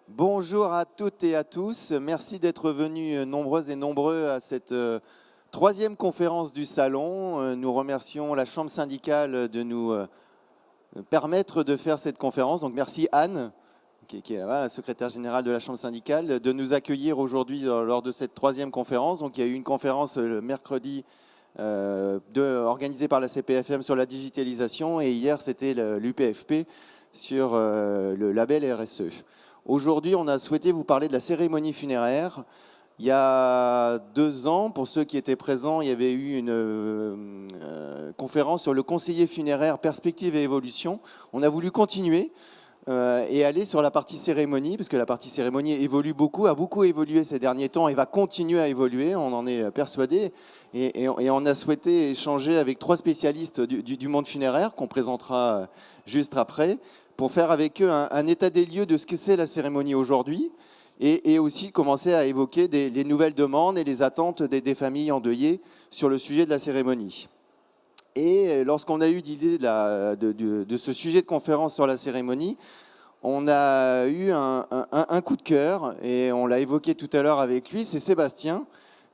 Bonjour à toutes et à tous. Merci d'être venus nombreuses et nombreux à cette troisième conférence du Salon. Nous remercions la Chambre syndicale de nous permettre de faire cette conférence. Donc merci Anne, qui est là, la secrétaire générale de la Chambre syndicale, de nous accueillir aujourd'hui lors de cette troisième conférence. Donc il y a eu une conférence le mercredi organisée par la CPFM sur la digitalisation et hier c'était l'UPFP sur le label RSE. Aujourd'hui, on a souhaité vous parler de la cérémonie funéraire. Il y a 2 ans, pour ceux qui étaient présents, il y avait eu une conférence sur le conseiller funéraire, perspective et évolution. On a voulu continuer et aller sur la partie cérémonie, parce que la partie cérémonie évolue beaucoup, a beaucoup évolué ces derniers temps et va continuer à évoluer, on en est persuadé. Et on a souhaité échanger avec 3 spécialistes du monde funéraire qu'on présentera juste après, pour faire avec eux un état des lieux de ce que c'est la cérémonie aujourd'hui et aussi commencer à évoquer les nouvelles demandes et les attentes des familles endeuillées sur le sujet de la cérémonie. Et lorsqu'on a eu l'idée de ce sujet de conférence sur la cérémonie, on a eu un coup de cœur et on l'a évoqué tout à l'heure avec lui, c'est Sébastien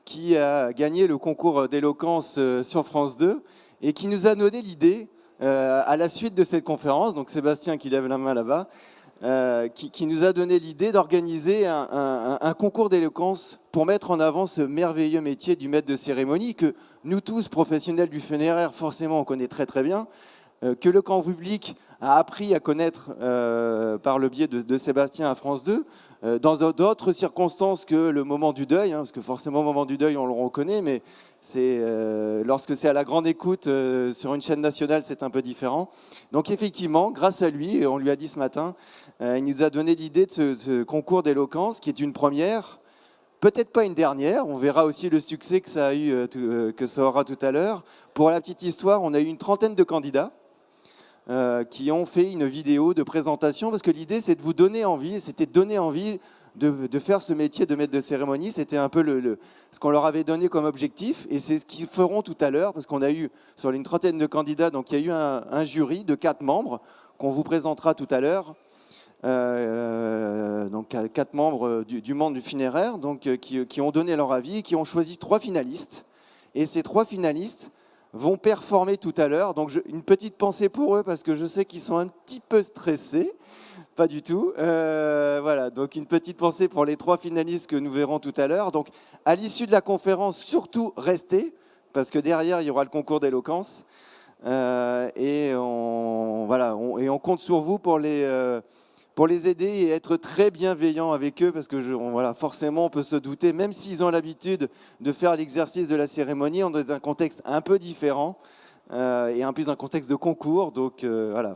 qui a gagné le concours d'éloquence sur France 2 et qui nous a donné l'idée à la suite de cette conférence, donc Sébastien qui lève la main là-bas, qui nous a donné l'idée d'organiser un concours d'éloquence pour mettre en avant ce merveilleux métier du maître de cérémonie que nous tous, professionnels du funéraire, forcément on connaît très très bien, que le grand public a appris à connaître par le biais de Sébastien à France 2, dans d'autres circonstances que le moment du deuil, parce que forcément au moment du deuil on le reconnaît, mais lorsque c'est à la grande écoute sur une chaîne nationale, c'est un peu différent. Donc effectivement, grâce à lui, on lui a dit ce matin, il nous a donné l'idée de ce concours d'éloquence qui est une première, peut-être pas une dernière, on verra aussi le succès que ça a eu, que ça aura tout à l'heure. Pour la petite histoire, on a eu une trentaine de candidats qui ont fait une vidéo de présentation, parce que l'idée c'est de vous donner envie, c'était de donner envie de faire ce métier de maître de cérémonie. C'était un peu ce qu'on leur avait donné comme objectif, et c'est ce qu'ils feront tout à l'heure, parce qu'on a eu sur une trentaine de candidats, donc il y a eu un jury de 4 membres qu'on vous présentera tout à l'heure. Donc 4 membres du monde du funéraire, donc, qui ont donné leur avis et qui ont choisi 3 finalistes. Et ces 3 finalistes vont performer tout à l'heure. Donc une petite pensée pour eux parce que je sais qu'ils sont un petit peu stressés. Pas du tout. Voilà, donc une petite pensée pour les 3 finalistes que nous verrons tout à l'heure. Donc à l'issue de la conférence, surtout restez, parce que derrière il y aura le concours d'éloquence. Et on compte sur vous pour les aider et être très bienveillant avec eux, parce que forcément on peut se douter, même s'ils ont l'habitude de faire l'exercice de la cérémonie, on est dans un contexte un peu différent et en plus un contexte de concours, donc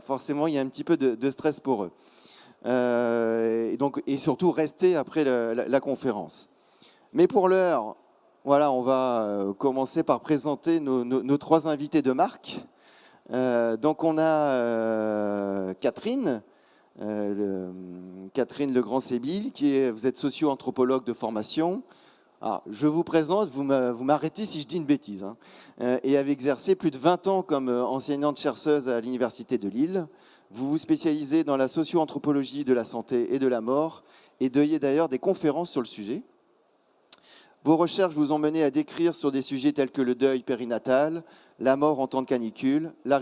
forcément il y a un petit peu de stress pour eux. Et surtout rester après la conférence. Mais pour l'heure, on va commencer par présenter nos 3 invités de marque. Donc on a Catherine. Catherine Legrand-Sébille, vous êtes socio-anthropologue de formation. Alors, je vous présente, vous m'arrêtez si je dis une bêtise, et avez exercé plus de 20 ans comme enseignante-chercheuse à l'Université de Lille. Vous vous spécialisez dans la socio-anthropologie de la santé et de la mort, et donnez d'ailleurs des conférences sur le sujet. Vos recherches vous ont mené à décrire sur des sujets tels que le deuil périnatal, la mort en temps de canicule, la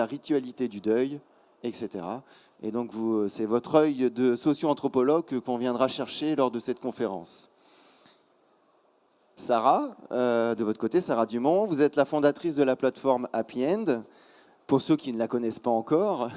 ritualité du deuil, etc. Et donc, c'est votre œil de socio-anthropologue qu'on viendra chercher lors de cette conférence. Sarah, de votre côté, Sarah Dumont, vous êtes la fondatrice de la plateforme Happy End, pour ceux qui ne la connaissent pas encore,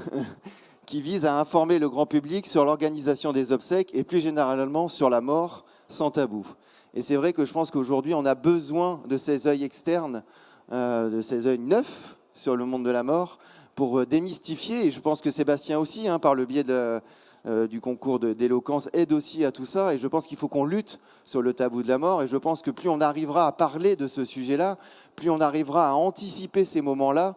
qui vise à informer le grand public sur l'organisation des obsèques et plus généralement sur la mort sans tabou. Et c'est vrai que je pense qu'aujourd'hui, on a besoin de ces œils externes, de ces œils neufs sur le monde de la mort, pour démystifier, et je pense que Sébastien aussi, par le biais du concours d'éloquence, aide aussi à tout ça, et je pense qu'il faut qu'on lutte sur le tabou de la mort, et je pense que plus on arrivera à parler de ce sujet-là, plus on arrivera à anticiper ces moments-là,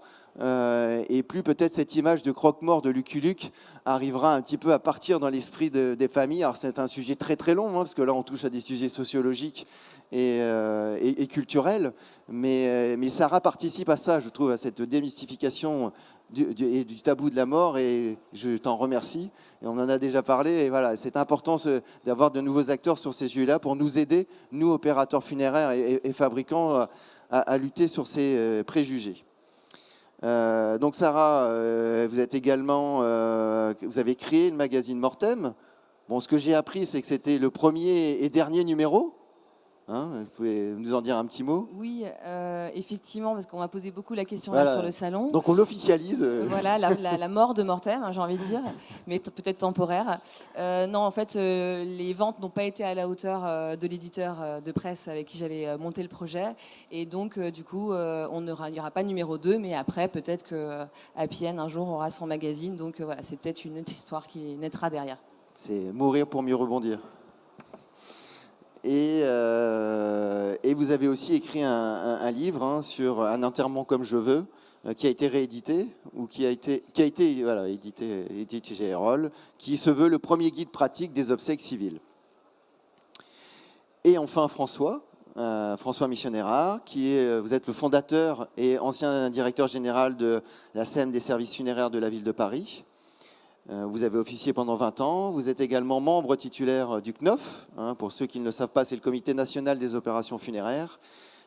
et plus peut-être cette image de croque-mort de Lucky Luke arrivera un petit peu à partir dans l'esprit des familles. Alors c'est un sujet très très long, parce que là on touche à des sujets sociologiques et culturels, mais Sarah participe à ça, je trouve, à cette démystification et du tabou de la mort, et je t'en remercie. Et on en a déjà parlé, et voilà, c'est important d'avoir de nouveaux acteurs sur ces sujets-là pour nous aider, nous opérateurs funéraires et fabricants, à lutter sur ces préjugés. Donc Sarah, vous êtes également, vous avez créé le magazine Mortem. Bon, ce que j'ai appris, c'est que c'était le premier et dernier numéro. Hein, vous pouvez nous en dire un petit mot? Oui, effectivement, parce qu'on m'a posé beaucoup la question Voilà. là sur le salon. Donc on l'officialise. Voilà, la mort de Mortem, hein, j'ai envie de dire, mais peut-être temporaire. Non, en fait, les ventes n'ont pas été à la hauteur de l'éditeur de presse avec qui j'avais monté le projet. Et donc, du coup, il n'y aura pas de numéro 2, mais après, peut-être que Happy End, un jour, aura son magazine. Donc voilà, c'est peut-être une autre histoire qui naîtra derrière. C'est mourir pour mieux rebondir. Et vous avez aussi écrit un livre, hein, sur un enterrement comme je veux, qui a été réédité, ou qui a été voilà, édité chez Erol, qui se veut le premier guide pratique des obsèques civiles. Et enfin François Missionnaire, vous êtes le fondateur et ancien directeur général de la SEM des services funéraires de la ville de Paris. Vous avez officié pendant 20 ans. Vous êtes également membre titulaire du CNOF. Hein, pour ceux qui ne le savent pas, c'est le Comité national des opérations funéraires.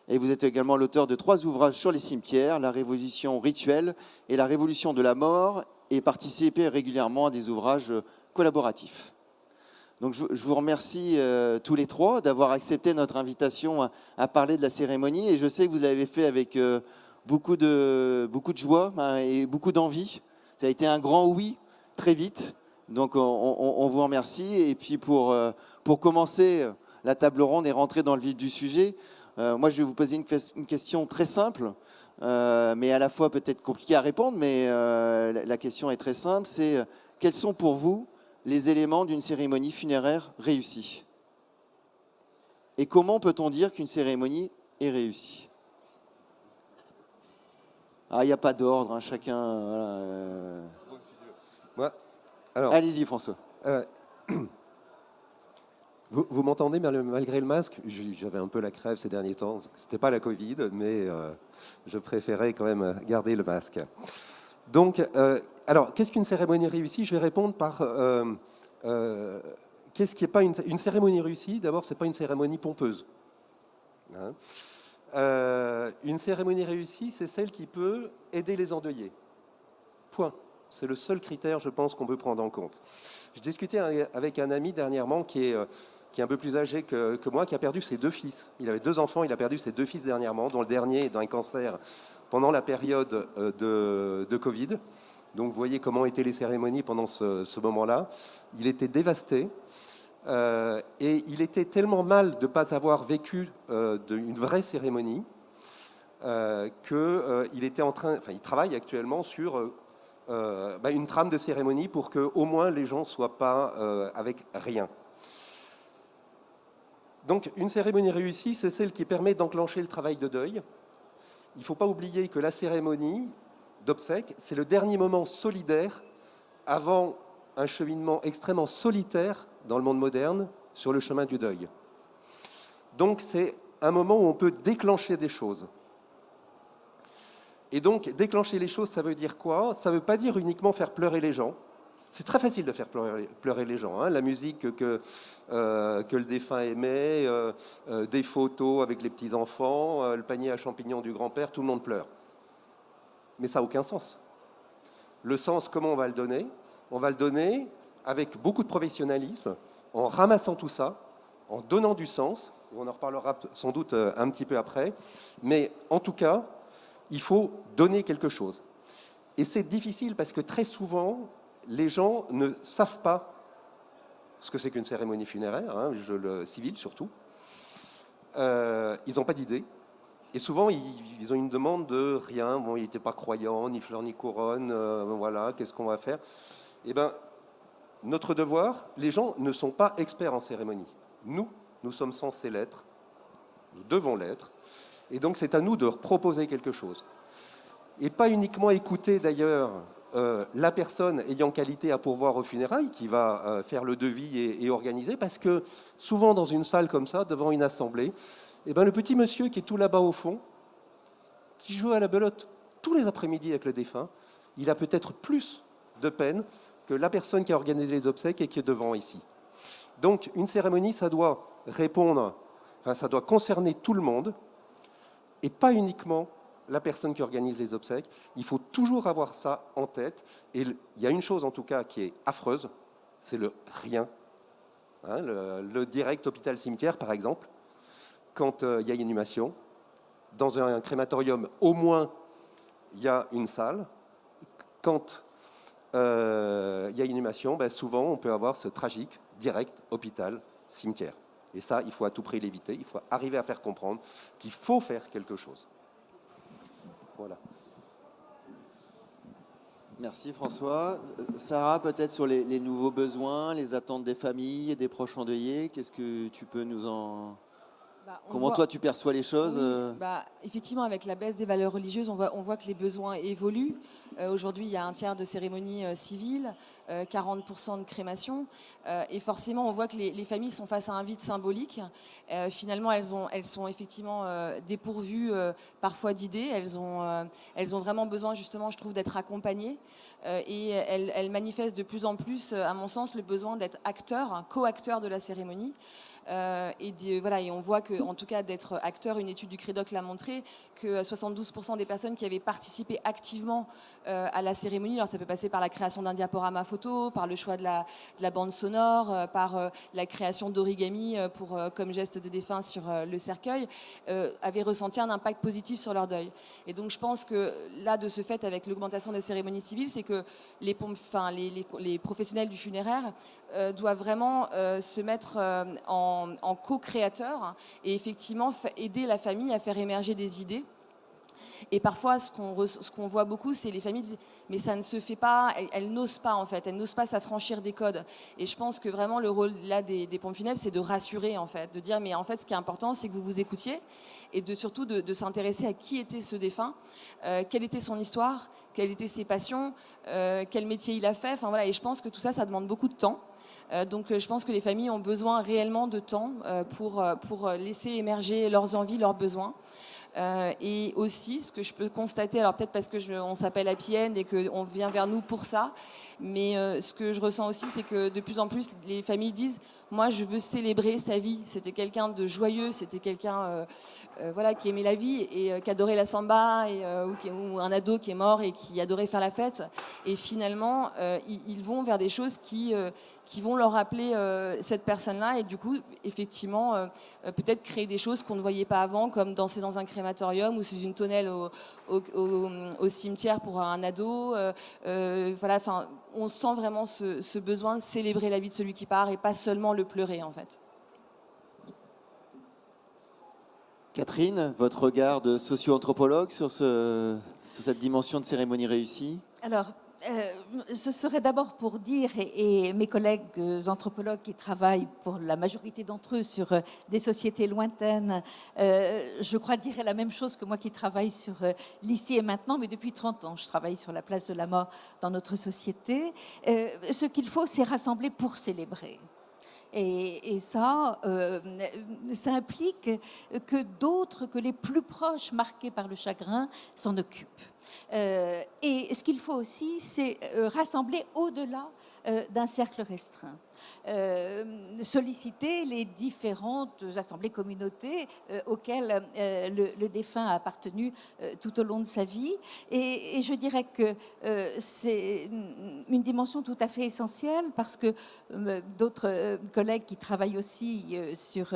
Et vous êtes également l'auteur de 3 ouvrages sur les cimetières, La Révolution rituelle et La Révolution de la mort, et participez régulièrement à des ouvrages collaboratifs. Donc je vous remercie tous les 3 d'avoir accepté notre invitation à parler de la cérémonie. Et je sais que vous l'avez fait avec beaucoup de joie, hein, et beaucoup d'envie. Ça a été un grand oui très vite, donc on vous remercie. Et puis pour commencer la table ronde et rentrer dans le vif du sujet, moi je vais vous poser une question très simple, mais à la fois peut-être compliquée à répondre, mais la question est très simple, c'est quels sont pour vous les éléments d'une cérémonie funéraire réussie? Et comment peut-on dire qu'une cérémonie est réussie? Ah, il n'y a pas d'ordre, hein, chacun... Voilà, allez-y François. Vous m'entendez malgré le masque? J'avais un peu la crève ces derniers temps. C'était pas la Covid, mais je préférais quand même garder le masque. Donc, alors, qu'est-ce qu'une cérémonie réussie? Je vais répondre par qu'est-ce qui n'est pas une cérémonie réussie? D'abord, c'est pas une cérémonie pompeuse. Hein, une cérémonie réussie, c'est celle qui peut aider les endeuillés. Point. C'est le seul critère, je pense, qu'on peut prendre en compte. Je discutais avec un ami dernièrement qui est un peu plus âgé que moi, qui a perdu ses 2 fils. Il avait 2 enfants, il a perdu ses 2 fils dernièrement, dont le dernier est d'un cancer pendant la période de Covid. Donc vous voyez comment étaient les cérémonies pendant ce moment-là. Il était dévasté. Et il était tellement mal de ne pas avoir vécu une vraie cérémonie qu'il était il travaille actuellement sur une trame de cérémonie pour que au moins les gens ne soient pas avec rien. Donc une cérémonie réussie, c'est celle qui permet d'enclencher le travail de deuil. Il ne faut pas oublier que la cérémonie d'obsèques, c'est le dernier moment solidaire avant un cheminement extrêmement solitaire dans le monde moderne sur le chemin du deuil. Donc c'est un moment où on peut déclencher des choses. Et donc déclencher les choses, ça veut dire quoi? Ça ne veut pas dire uniquement faire pleurer les gens. C'est très facile de faire pleurer les gens. Hein. La musique que le défunt aimait, des photos avec les petits-enfants, le panier à champignons du grand-père, tout le monde pleure. Mais ça n'a aucun sens. Le sens, comment on va le donner? On va le donner avec beaucoup de professionnalisme, en ramassant tout ça, en donnant du sens. On en reparlera sans doute un petit peu après. Mais en tout cas, il faut donner quelque chose. Et c'est difficile parce que très souvent, les gens ne savent pas ce que c'est qu'une cérémonie funéraire, hein, le civil surtout. Ils n'ont pas d'idée. Et souvent, ils ont une demande de rien. Bon, il n'était pas croyant, ni fleur ni couronne. Voilà, qu'est-ce qu'on va faire? Eh bien, notre devoir, les gens ne sont pas experts en cérémonie. Nous sommes censés l'être. Nous devons l'être. Et donc, c'est à nous de proposer quelque chose. Et pas uniquement écouter, d'ailleurs, la personne ayant qualité à pourvoir aux funérailles qui va faire le devis et organiser, parce que souvent, dans une salle comme ça, devant une assemblée, eh ben, le petit monsieur qui est tout là-bas au fond, qui joue à la belote tous les après-midi avec le défunt, il a peut-être plus de peine que la personne qui a organisé les obsèques et qui est devant ici. Donc une cérémonie, ça doit répondre, enfin ça doit concerner tout le monde et pas uniquement la personne qui organise les obsèques. Il faut toujours avoir ça en tête. Et il y a une chose en tout cas qui est affreuse, c'est le rien. Hein, le direct hôpital-cimetière, par exemple, quand il y a inhumation, dans un crématorium, au moins, il y a une salle. Quand il y a inhumation, ben, souvent, on peut avoir ce tragique direct hôpital-cimetière. Et ça, il faut à tout prix l'éviter. Il faut arriver à faire comprendre qu'il faut faire quelque chose. Voilà. Merci François. Sarah, peut-être sur les nouveaux besoins, les attentes des familles et des proches endeuillés, qu'est-ce que tu peux nous en... Comment toi tu perçois les choses? Oui, effectivement, avec la baisse des valeurs religieuses, on voit que les besoins évoluent. Aujourd'hui, il y a un tiers de cérémonies civiles, 40% de crémation. Et forcément, on voit que les familles sont face à un vide symbolique. Finalement, elles sont effectivement dépourvues parfois d'idées. Elles ont vraiment besoin, justement, je trouve, d'être accompagnées. Et elles manifestent de plus en plus, à mon sens, le besoin d'être acteurs, co-acteurs de la cérémonie. Et on voit que, en tout cas, d'être acteur, une étude du Crédoc l'a montré, que 72% des personnes qui avaient participé activement à la cérémonie, alors ça peut passer par la création d'un diaporama photo, par le choix de la bande sonore, par la création d'origami comme geste de défunt sur le cercueil, avaient ressenti un impact positif sur leur deuil. Et donc je pense que là, de ce fait, avec l'augmentation des cérémonies civiles, c'est que les professionnels du funéraire doivent vraiment se mettre en co-créateur et effectivement aider la famille à faire émerger des idées. Et parfois, ce qu'on voit beaucoup, c'est les familles disent mais ça ne se fait pas, elles n'osent pas en fait, elles n'osent pas s'affranchir des codes. Et je pense que vraiment le rôle là des pompes funèbres, c'est de rassurer en fait, de dire mais en fait ce qui est important, c'est que vous vous écoutiez et surtout de s'intéresser à qui était ce défunt, quelle était son histoire, quelles étaient ses passions, quel métier il a fait. Enfin voilà, et je pense que tout ça, ça demande beaucoup de temps. Donc je pense que les familles ont besoin réellement de temps pour laisser émerger leurs envies, leurs besoins. Et aussi, ce que je peux constater, alors peut-être parce qu'on s'appelle Happy End et qu'on vient vers nous pour ça, mais ce que je ressens aussi, c'est que de plus en plus, les familles disent « Moi, je veux célébrer sa vie. C'était quelqu'un de joyeux, c'était quelqu'un qui aimait la vie et qui adorait la samba, ou un ado qui est mort et qui adorait faire la fête. » Et finalement, ils vont vers des choses qui vont leur rappeler cette personne-là et du coup, effectivement, peut-être créer des choses qu'on ne voyait pas avant, comme danser dans un crématorium ou sous une tonnelle au cimetière pour un ado. On sent vraiment ce besoin de célébrer la vie de celui qui part et pas seulement le pleurer, en fait. Catherine, votre regard de socio-anthropologue sur cette dimension de cérémonie réussie? Alors, ce serait d'abord pour dire, et mes collègues anthropologues qui travaillent pour la majorité d'entre eux sur des sociétés lointaines, je crois diraient la même chose que moi qui travaille sur l'ici et maintenant, mais depuis 30 ans, je travaille sur la place de la mort dans notre société. Ce qu'il faut, c'est rassembler pour célébrer. Et ça implique que d'autres, que les plus proches marqués par le chagrin, s'en occupent. Et ce qu'il faut aussi, c'est rassembler au-delà d'un cercle restreint. Solliciter les différentes assemblées communautés auxquelles le défunt a appartenu tout au long de sa vie. Et je dirais que c'est une dimension tout à fait essentielle parce que d'autres collègues qui travaillent aussi sur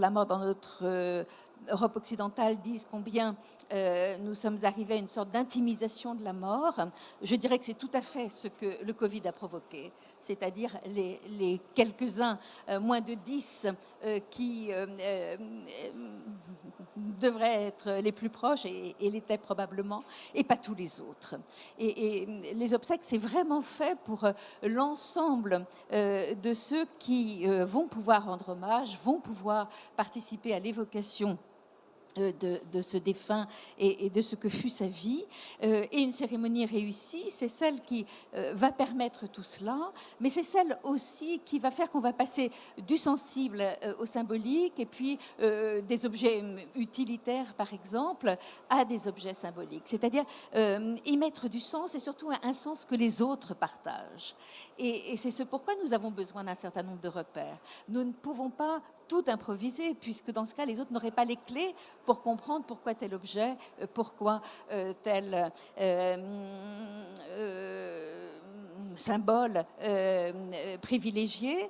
la mort dans notre Europe occidentale disent combien nous sommes arrivés à une sorte d'intimisation de la mort. Je dirais que c'est tout à fait ce que le Covid a provoqué, c'est-à-dire les quelques-uns, moins de 10, qui devraient être les plus proches et l'étaient probablement, et pas tous les autres. Et les obsèques, c'est vraiment fait pour l'ensemble de ceux qui vont pouvoir rendre hommage, vont pouvoir participer à l'évocation de ce défunt et de ce que fut sa vie. Et une cérémonie réussie, c'est celle qui va permettre tout cela, mais c'est celle aussi qui va faire qu'on va passer du sensible au symbolique et puis des objets utilitaires, par exemple, à des objets symboliques. C'est-à-dire y mettre du sens et surtout un sens que les autres partagent. Et c'est ce pourquoi nous avons besoin d'un certain nombre de repères. Nous ne pouvons pas tout improviser, puisque dans ce cas, les autres n'auraient pas les clés pour comprendre pourquoi tel objet, pourquoi tel symbole privilégié.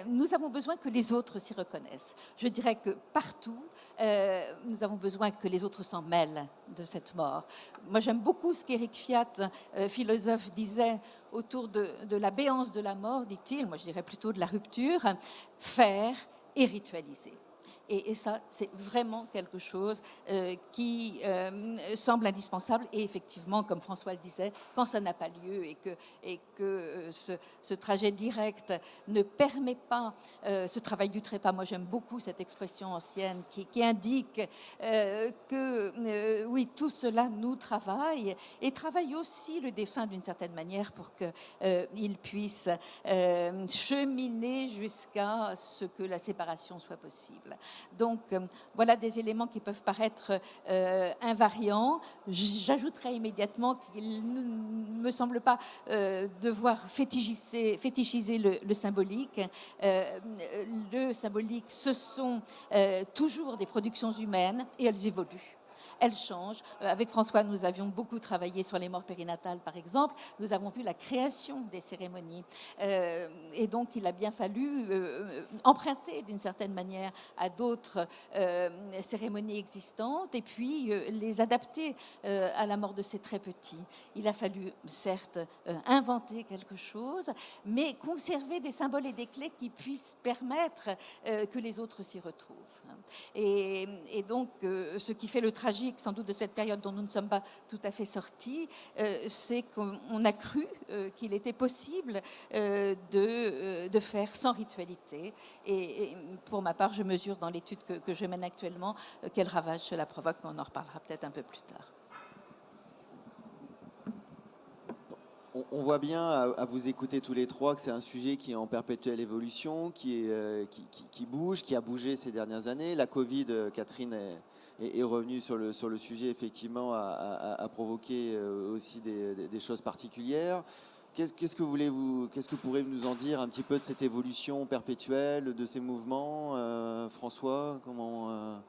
Nous avons besoin que les autres s'y reconnaissent. Je dirais que partout, nous avons besoin que les autres s'en mêlent de cette mort. Moi, j'aime beaucoup ce qu'Éric Fiat, philosophe, disait autour de la béance de la mort, dit-il, moi je dirais plutôt de la rupture, faire et ritualiser. Et ça, c'est vraiment quelque chose qui semble indispensable. Et effectivement, comme François le disait, quand ça n'a pas lieu et que ce trajet direct ne permet pas ce travail du trépas, moi j'aime beaucoup cette expression ancienne qui indique que oui, tout cela nous travaille et travaille aussi le défunt d'une certaine manière pour qu'il puisse cheminer jusqu'à ce que la séparation soit possible. Donc, voilà des éléments qui peuvent paraître invariants. J'ajouterais immédiatement qu'il ne me semble pas devoir fétichiser le symbolique. Le symbolique, ce sont toujours des productions humaines et elles évoluent. Elle change. Avec François, nous avions beaucoup travaillé sur les morts périnatales, par exemple. Nous avons vu la création des cérémonies. Et donc, il a bien fallu emprunter d'une certaine manière à d'autres cérémonies existantes et puis les adapter à la mort de ces très petits. Il a fallu, certes, inventer quelque chose, mais conserver des symboles et des clés qui puissent permettre que les autres s'y retrouvent. Et donc, ce qui fait le tragique, sans doute, de cette période dont nous ne sommes pas tout à fait sortis, c'est qu'on a cru qu'il était possible de faire sans ritualité. Et pour ma part, je mesure dans l'étude que je mène actuellement quel ravage cela provoque, mais on en reparlera peut-être un peu plus tard. On voit bien à vous écouter tous les trois que c'est un sujet qui est en perpétuelle évolution, qui bouge, qui a bougé ces dernières années. La Covid, Catherine est revenue sur le sujet, effectivement, a provoqué aussi des choses particulières. Qu'est-ce que pourrez-vous nous en dire un petit peu de cette évolution perpétuelle, de ces mouvements, François, comment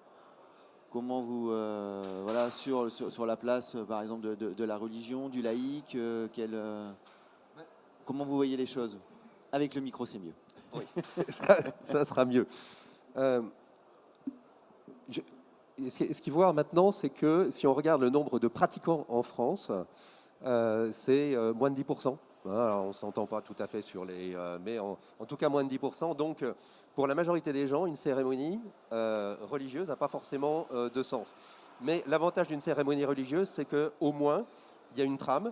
vous, voilà, sur la place, par exemple, de la religion, du laïc, comment vous voyez les choses? Avec le micro, c'est mieux. Oui, ça sera mieux. Ce qu'il faut voir maintenant, c'est que si on regarde le nombre de pratiquants en France, c'est moins de 10%. Alors, on ne s'entend pas tout à fait sur les... mais en tout cas, moins de 10%. Donc, pour la majorité des gens, une cérémonie religieuse n'a pas forcément de sens. Mais l'avantage d'une cérémonie religieuse, c'est qu'au moins, il y a une trame,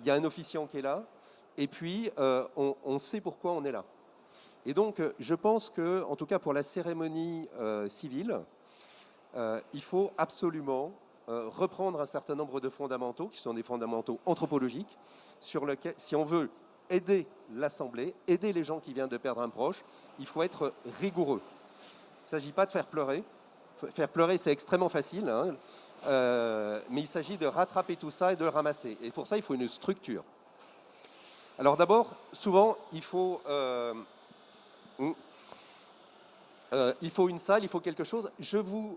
il y a un officiant qui est là, et puis on sait pourquoi on est là. Et donc, je pense que, en tout cas pour la cérémonie civile, il faut absolument reprendre un certain nombre de fondamentaux, qui sont des fondamentaux anthropologiques, sur lesquels, si on veut aider l'Assemblée, aider les gens qui viennent de perdre un proche, il faut être rigoureux. Il ne s'agit pas de faire pleurer. Faire pleurer, c'est extrêmement facile, hein, mais il s'agit de rattraper tout ça et de le ramasser. Et pour ça, il faut une structure. Alors d'abord, souvent, il faut une salle, il faut quelque chose. Je vous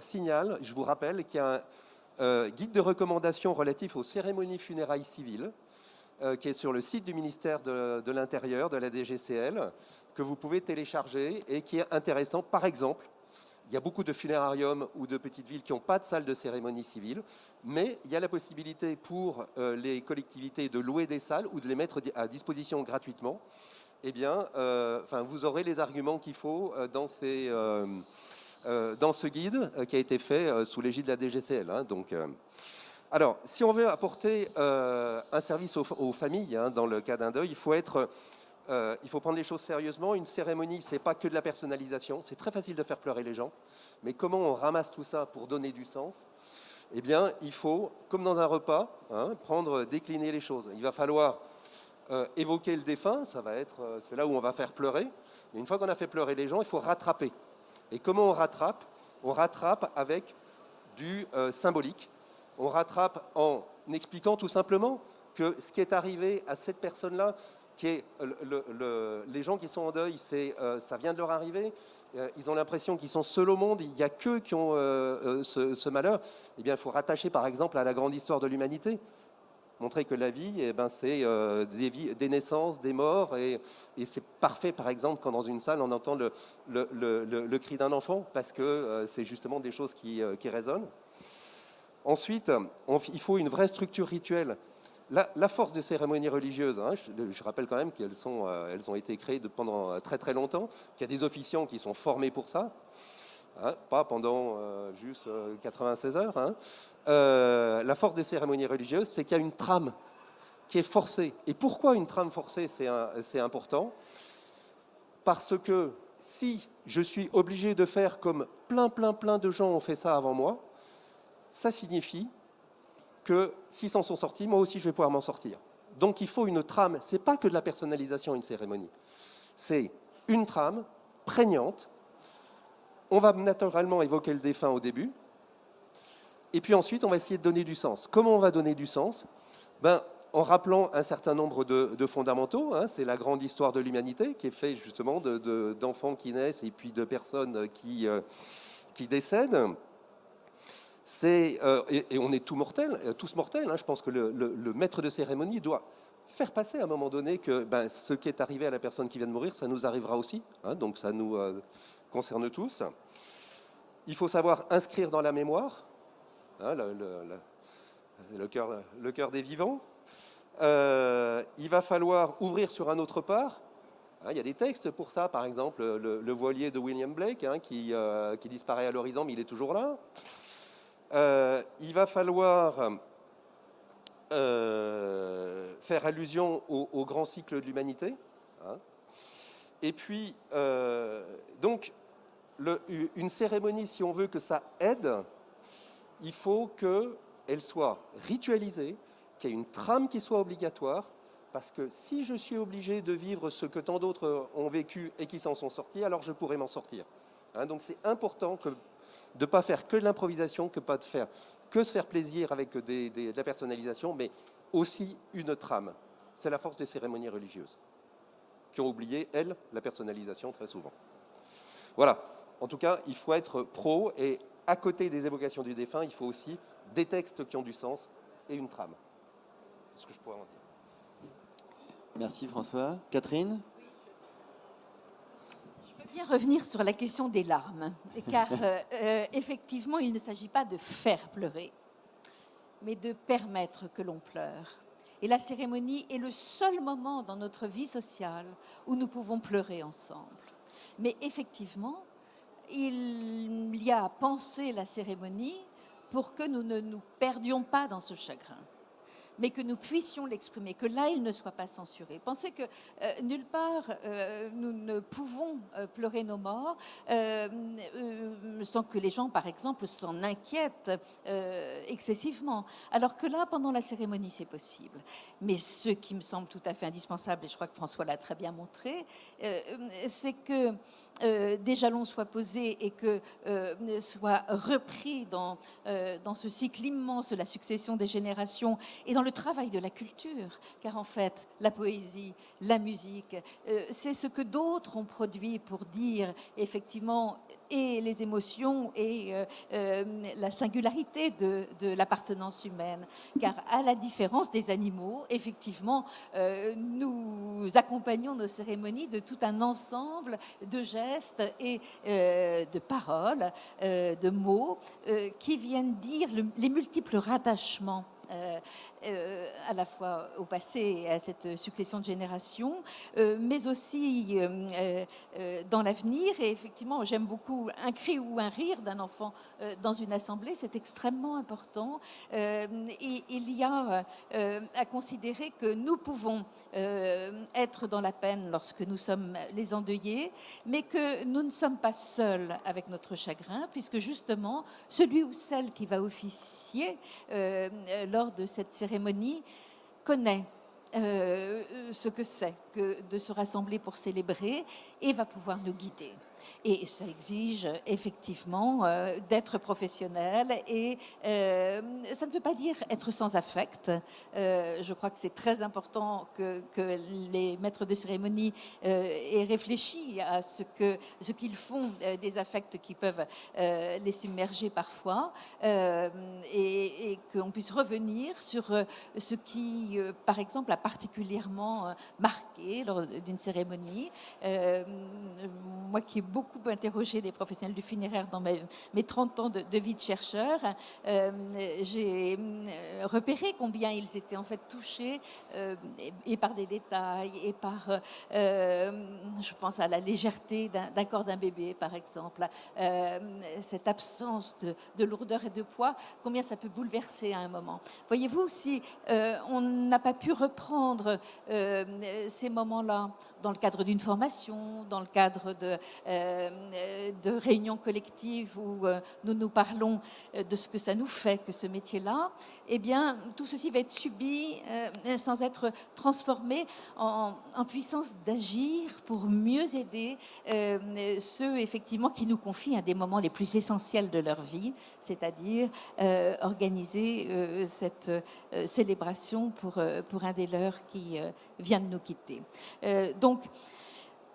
signale, je vous rappelle qu'il y a un guide de recommandation relatif aux cérémonies funérailles civiles qui est sur le site du ministère de l'Intérieur, de la DGCL, que vous pouvez télécharger et qui est intéressant. Par exemple, il y a beaucoup de funérariums ou de petites villes qui n'ont pas de salle de cérémonie civile, mais il y a la possibilité pour les collectivités de louer des salles ou de les mettre à disposition gratuitement. Eh bien, vous aurez les arguments qu'il faut dans ce guide qui a été fait sous l'égide de la DGCL. Hein, alors, si on veut apporter un service aux familles, hein, dans le cas d'un deuil, il faut être il faut prendre les choses sérieusement. Une cérémonie, c'est pas que de la personnalisation. C'est très facile de faire pleurer les gens. Mais comment on ramasse tout ça pour donner du sens? Eh bien, il faut, comme dans un repas, décliner les choses. Il va falloir évoquer le défunt, c'est là où on va faire pleurer. Mais une fois qu'on a fait pleurer les gens, il faut rattraper. Et comment on rattrape? On rattrape avec du symbolique. On rattrape en expliquant tout simplement que ce qui est arrivé à cette personne-là, qui est les gens qui sont en deuil, ça vient de leur arriver. Ils ont l'impression qu'ils sont seuls au monde. Il n'y a qu'eux qui ont ce malheur. Eh bien, il faut rattacher, par exemple, à la grande histoire de l'humanité. Montrer que la vie, c'est des naissances, des morts, et c'est parfait, par exemple, quand dans une salle, on entend le cri d'un enfant, parce que c'est justement des choses qui résonnent. Ensuite, il faut une vraie structure rituelle. La force des cérémonies religieuses, je rappelle quand même qu'elles ont été créées pendant très très longtemps, qu'il y a des officiants qui sont formés pour ça, pas pendant juste 96 heures. La force des cérémonies religieuses, c'est qu'il y a une trame qui est forcée. Et pourquoi une trame forcée, c'est important? Parce que si je suis obligé de faire comme plein de gens ont fait ça avant moi, ça signifie que s'ils s'en sont sortis, moi aussi je vais pouvoir m'en sortir. Donc il faut une trame. C'est pas que de la personnalisation, une cérémonie. C'est une trame prégnante. On va naturellement évoquer le défunt au début. Et puis ensuite, on va essayer de donner du sens. Comment on va donner du sens? En rappelant un certain nombre de fondamentaux. C'est la grande histoire de l'humanité qui est faite justement d'enfants qui naissent et puis de personnes qui décèdent. Et on est tous mortels. Je pense que le maître de cérémonie doit faire passer à un moment donné que ce qui est arrivé à la personne qui vient de mourir, ça nous arrivera aussi. Donc ça nous concerne tous. Il faut savoir inscrire dans la mémoire le cœur des vivants. Il va falloir ouvrir sur un autre part. Il y a des textes pour ça, par exemple le voilier de William Blake qui disparaît à l'horizon, mais il est toujours là. Il va falloir faire allusion au grand cycle de l'humanité. Et puis, donc, une cérémonie, si on veut que ça aide, il faut qu'elle soit ritualisée, qu'il y ait une trame qui soit obligatoire, parce que si je suis obligé de vivre ce que tant d'autres ont vécu et qui s'en sont sortis, alors je pourrai m'en sortir. Donc c'est important de ne pas faire que de l'improvisation, que se faire plaisir avec de la personnalisation, mais aussi une trame. C'est la force des cérémonies religieuses, qui ont oublié, elles, la personnalisation très souvent. Voilà. En tout cas, il faut être pro, et à côté des évocations du défunt, il faut aussi des textes qui ont du sens et une trame. C'est ce que je pourrais en dire. Merci François. Catherine? Je veux bien revenir sur la question des larmes, car effectivement, il ne s'agit pas de faire pleurer, mais de permettre que l'on pleure. Et la cérémonie est le seul moment dans notre vie sociale où nous pouvons pleurer ensemble. Mais effectivement, il y a à penser la cérémonie pour que nous ne nous perdions pas dans ce chagrin, mais que nous puissions l'exprimer, que là, il ne soit pas censuré. Pensez que nulle part, nous ne pouvons pleurer nos morts sans que les gens, par exemple, s'en inquiètent excessivement. Alors que là, pendant la cérémonie, c'est possible. Mais ce qui me semble tout à fait indispensable, et je crois que François l'a très bien montré, c'est que des jalons soient posés et que soient repris dans ce cycle immense de la succession des générations et dans le travail de la culture, car en fait, la poésie, la musique, c'est ce que d'autres ont produit pour dire effectivement et les émotions et la singularité de l'appartenance humaine. Car à la différence des animaux, effectivement, nous accompagnons nos cérémonies de tout un ensemble de gestes et de paroles, de mots qui viennent dire les multiples rattachements à la fois au passé et à cette succession de générations, mais aussi dans l'avenir. Et effectivement, j'aime beaucoup un cri ou un rire d'un enfant dans une assemblée, c'est extrêmement important. Et il y a à considérer que nous pouvons être dans la peine lorsque nous sommes les endeuillés, mais que nous ne sommes pas seuls avec notre chagrin, puisque justement, celui ou celle qui va officier lors de cette cérémonie connaît ce que c'est que de se rassembler pour célébrer et va pouvoir nous guider. Et ça exige effectivement d'être professionnel et ça ne veut pas dire être sans affect. Je crois que c'est très important que les maîtres de cérémonie aient réfléchi à ce qu'ils font des affects qui peuvent les submerger parfois et qu'on puisse revenir sur ce qui, par exemple, a particulièrement marqué lors d'une cérémonie. Moi qui ai beaucoup interrogé des professionnels du funéraire dans mes 30 ans de vie de chercheur, j'ai repéré combien ils étaient en fait touchés et par des détails et par, je pense à la légèreté d'un corps d'un bébé par exemple, cette absence de lourdeur et de poids, combien ça peut bouleverser à un moment. Voyez-vous, si on n'a pas pu reprendre ces moments-là dans le cadre d'une formation, dans le cadre de réunions collectives où nous nous parlons de ce que ça nous fait que ce métier-là, eh bien, tout ceci va être subi sans être transformé en puissance d'agir pour mieux aider ceux, effectivement, qui nous confient un des moments les plus essentiels de leur vie, c'est-à-dire organiser cette célébration pour un des leurs qui vient de nous quitter. Donc,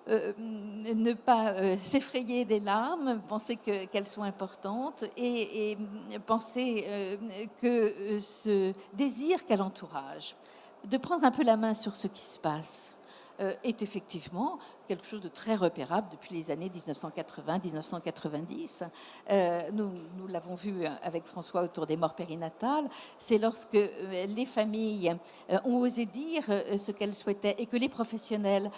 ne pas s'effrayer des larmes, penser qu'elles sont importantes et penser que ce désir qu'a l'entourage de prendre un peu la main sur ce qui se passe est effectivement quelque chose de très repérable depuis les années 1980-1990. Nous l'avons vu avec François autour des morts périnatales. C'est lorsque les familles ont osé dire ce qu'elles souhaitaient et que les professionnels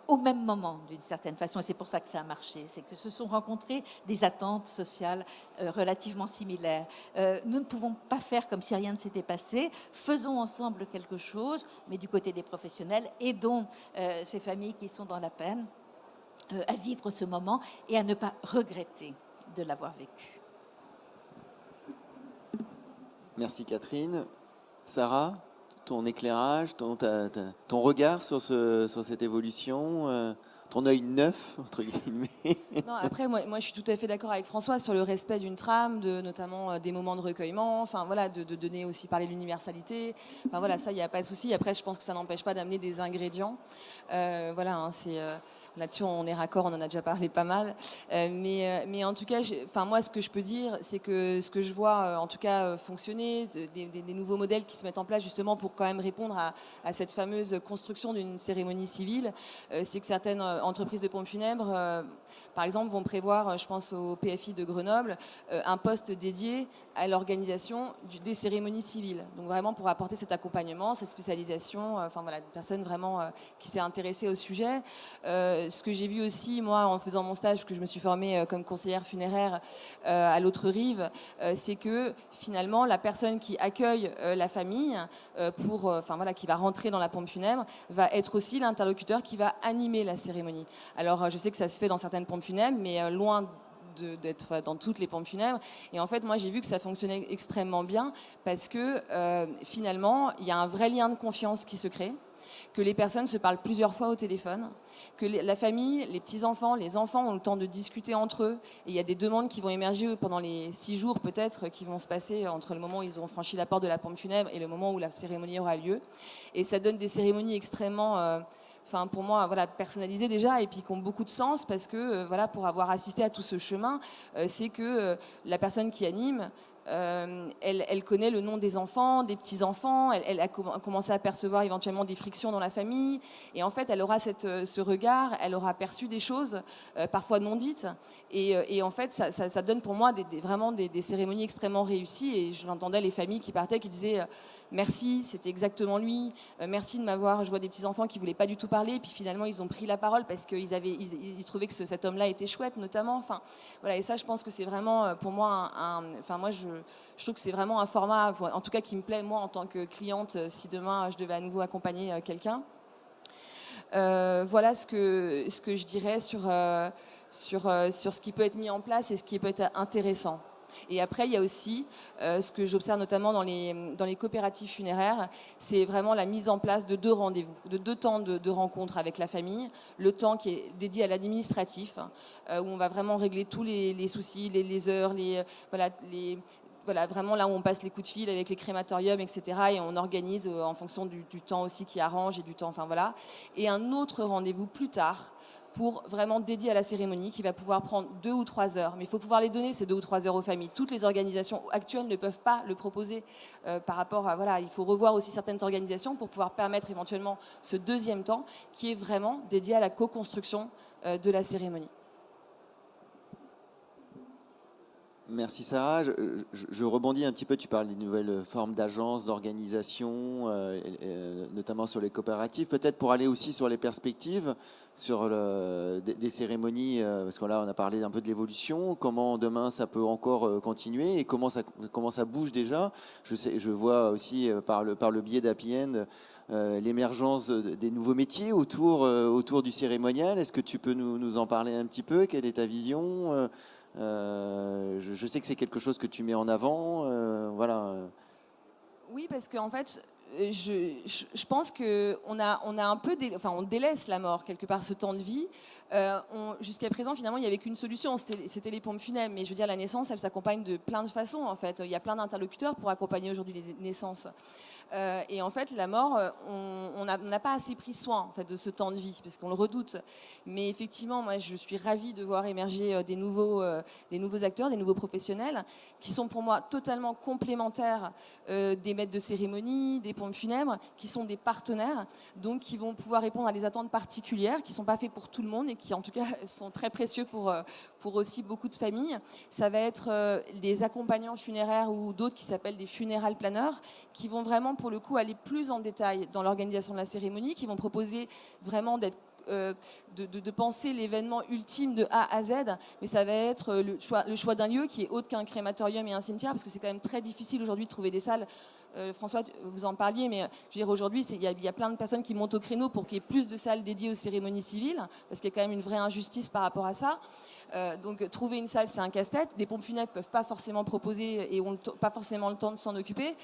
au même moment, d'une certaine façon, et c'est pour ça que ça a marché, c'est que se sont rencontrées des attentes sociales relativement similaires. Nous ne pouvons pas faire comme si rien ne s'était passé, faisons ensemble quelque chose, mais du côté des professionnels, aidons ces familles qui sont dans la peine à vivre ce moment et à ne pas regretter de l'avoir vécu. Merci Catherine. Sarah, ton éclairage, ton regard sur cette évolution, ton œil neuf, entre guillemets. Non, après, moi, je suis tout à fait d'accord avec François sur le respect d'une trame, notamment des moments de recueillement, enfin voilà, de donner aussi, parler de l'universalité. Enfin voilà, ça, il n'y a pas de souci. Après, je pense que ça n'empêche pas d'amener des ingrédients. Voilà, hein, là-dessus, on est raccord, on en a déjà parlé pas mal. Mais en tout cas, moi, ce que je peux dire, c'est que ce que je vois, en tout cas, fonctionner, des nouveaux modèles qui se mettent en place justement pour quand même répondre à cette fameuse construction d'une cérémonie civile, c'est que certaines entreprises de pompes funèbres, par exemple, vont prévoir, je pense au PFI de Grenoble, un poste dédié à l'organisation des cérémonies civiles. Donc vraiment pour apporter cet accompagnement, cette spécialisation, enfin voilà, une personne vraiment qui s'est intéressée au sujet. Ce que j'ai vu aussi, moi, en faisant mon stage, que je me suis formée comme conseillère funéraire à l'autre rive, c'est que finalement, la personne qui accueille la famille qui va rentrer dans la pompe funèbre, va être aussi l'interlocuteur qui va animer la cérémonie. Alors, je sais que ça se fait dans certaines pompes funèbres, mais loin d'être dans toutes les pompes funèbres. Et en fait, moi, j'ai vu que ça fonctionnait extrêmement bien parce que finalement, il y a un vrai lien de confiance qui se crée, que les personnes se parlent plusieurs fois au téléphone, que la famille, les petits-enfants, les enfants ont le temps de discuter entre eux. Et il y a des demandes qui vont émerger pendant les 6 jours peut-être qui vont se passer entre le moment où ils auront franchi la porte de la pompe funèbre et le moment où la cérémonie aura lieu. Et ça donne des cérémonies extrêmement... pour moi, voilà, personnalisées déjà et puis qui ont beaucoup de sens parce que, pour avoir assisté à tout ce chemin, c'est que la personne qui anime elle connaît le nom des enfants, des petits-enfants, elle a commencé à percevoir éventuellement des frictions dans la famille, et en fait elle aura ce regard, elle aura perçu des choses parfois non dites, et en fait ça donne pour moi vraiment des cérémonies extrêmement réussies, et je l'entendais les familles qui partaient qui disaient merci, c'était exactement lui, merci de m'avoir, je vois des petits-enfants qui voulaient pas du tout parler, et puis finalement ils ont pris la parole parce qu'ils trouvaient que cet homme-là était chouette notamment, enfin voilà, et ça je pense que c'est vraiment pour moi enfin moi je trouve que c'est vraiment un format, en tout cas qui me plaît moi en tant que cliente, si demain je devais à nouveau accompagner quelqu'un. Voilà ce que je dirais sur ce qui peut être mis en place et ce qui peut être intéressant. Et après, il y a aussi ce que j'observe notamment dans les coopératives funéraires, c'est vraiment la mise en place de 2 rendez-vous, de 2 temps de rencontre avec la famille. Le temps qui est dédié à l'administratif, où on va vraiment régler tous les soucis, les heures, voilà, vraiment là où on passe les coups de fil avec les crématoriums, etc. Et on organise en fonction du temps aussi qui arrange et du temps, enfin voilà. Et un autre rendez-vous plus tard pour vraiment dédier à la cérémonie qui va pouvoir prendre 2 ou 3 heures. Mais il faut pouvoir les donner, ces 2 ou 3 heures aux familles. Toutes les organisations actuelles ne peuvent pas le proposer par rapport à... Voilà, il faut revoir aussi certaines organisations pour pouvoir permettre éventuellement ce 2e temps qui est vraiment dédié à la co-construction de la cérémonie. Merci Sarah. Je rebondis un petit peu, tu parles des nouvelles formes d'agences, d'organisation, notamment sur les coopératives. Peut-être pour aller aussi sur les perspectives, sur des cérémonies, parce que là on a parlé un peu de l'évolution, comment demain ça peut encore continuer et comment ça bouge déjà. Je vois aussi par le biais d'Happy End l'émergence des nouveaux métiers autour du cérémonial. Est-ce que tu peux nous en parler un petit peu? Quelle est ta vision? Je sais que c'est quelque chose que tu mets en avant, voilà. Oui, parce qu'en fait, je pense qu'on a un peu, on délaisse la mort quelque part, ce temps de vie. Jusqu'à présent, finalement, il n'y avait qu'une solution, c'était les pompes funèbres. Mais je veux dire, la naissance, elle s'accompagne de plein de façons, en fait. Il y a plein d'interlocuteurs pour accompagner aujourd'hui les naissances. Et en fait, la mort, on n'a pas assez pris soin en fait, de ce temps de vie, parce qu'on le redoute. Mais effectivement, moi, je suis ravie de voir émerger des nouveaux acteurs, des nouveaux professionnels, qui sont pour moi totalement complémentaires des maîtres de cérémonie, des pompes funèbres, qui sont des partenaires, donc qui vont pouvoir répondre à des attentes particulières, qui ne sont pas faits pour tout le monde, et qui en tout cas sont très précieux pour aussi beaucoup de familles. Ça va être les accompagnants funéraires ou d'autres qui s'appellent des funeral planners, qui vont vraiment pour le coup aller plus en détail dans l'organisation de la cérémonie, qui vont proposer vraiment de penser l'événement ultime de A à Z, mais ça va être le choix d'un lieu qui est autre qu'un crématorium et un cimetière, parce que c'est quand même très difficile aujourd'hui de trouver des salles. François, vous en parliez, mais je veux dire aujourd'hui, il y a plein de personnes qui montent au créneau pour qu'il y ait plus de salles dédiées aux cérémonies civiles, parce qu'il y a quand même une vraie injustice par rapport à ça. Donc trouver une salle, c'est un casse-tête. Des pompes funèbres ne peuvent pas forcément proposer et n'ont pas forcément le temps de s'en occuper,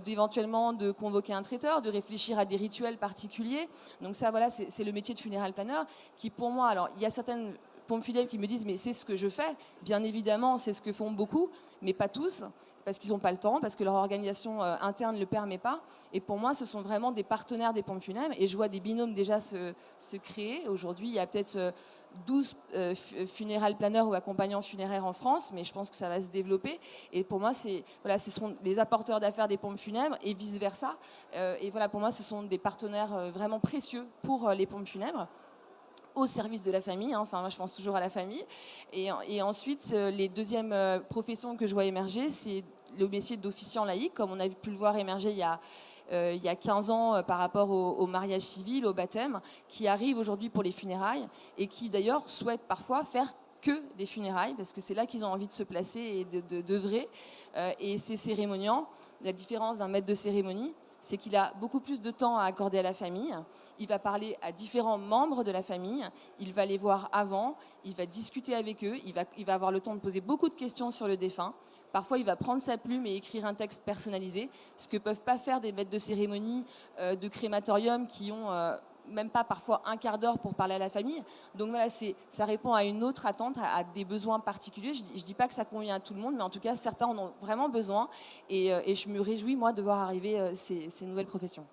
d'éventuellement de convoquer un traiteur, de réfléchir à des rituels particuliers. Donc ça, voilà, c'est le métier de funeral planner qui, pour moi, alors il y a certaines pompes funèbres qui me disent mais c'est ce que je fais. Bien évidemment, c'est ce que font beaucoup, mais pas tous, parce qu'ils n'ont pas le temps, parce que leur organisation interne ne le permet pas. Et pour moi, ce sont vraiment des partenaires des pompes funèbres. Et je vois des binômes déjà se créer. Aujourd'hui, il y a peut-être 12 funeral planners ou accompagnants funéraires en France, mais je pense que ça va se développer. Et pour moi, ce seront les apporteurs d'affaires des pompes funèbres et vice-versa. Et voilà, pour moi, ce sont des partenaires vraiment précieux pour les pompes funèbres, au service de la famille, hein. Enfin, moi, je pense toujours à la famille. Et ensuite, les deuxièmes professions que je vois émerger, c'est le métier d'officiant laïque, comme on a pu le voir émerger il y a 15 ans par rapport au mariage civil, au baptême, qui arrive aujourd'hui pour les funérailles et qui d'ailleurs souhaitent parfois faire que des funérailles, parce que c'est là qu'ils ont envie de se placer et d'œuvrer. Et ces cérémoniants, la différence d'un maître de cérémonie, c'est qu'il a beaucoup plus de temps à accorder à la famille. Il va parler à différents membres de la famille. Il va les voir avant. Il va discuter avec eux. Il va avoir le temps de poser beaucoup de questions sur le défunt. Parfois, il va prendre sa plume et écrire un texte personnalisé, ce que peuvent pas faire des maîtres de cérémonie de crématorium qui ont même pas parfois un quart d'heure pour parler à la famille. Donc voilà, ça répond à une autre attente, à des besoins particuliers. Je dis pas que ça convient à tout le monde, mais en tout cas, certains en ont vraiment besoin. Et je me réjouis, moi, de voir arriver ces nouvelles professions.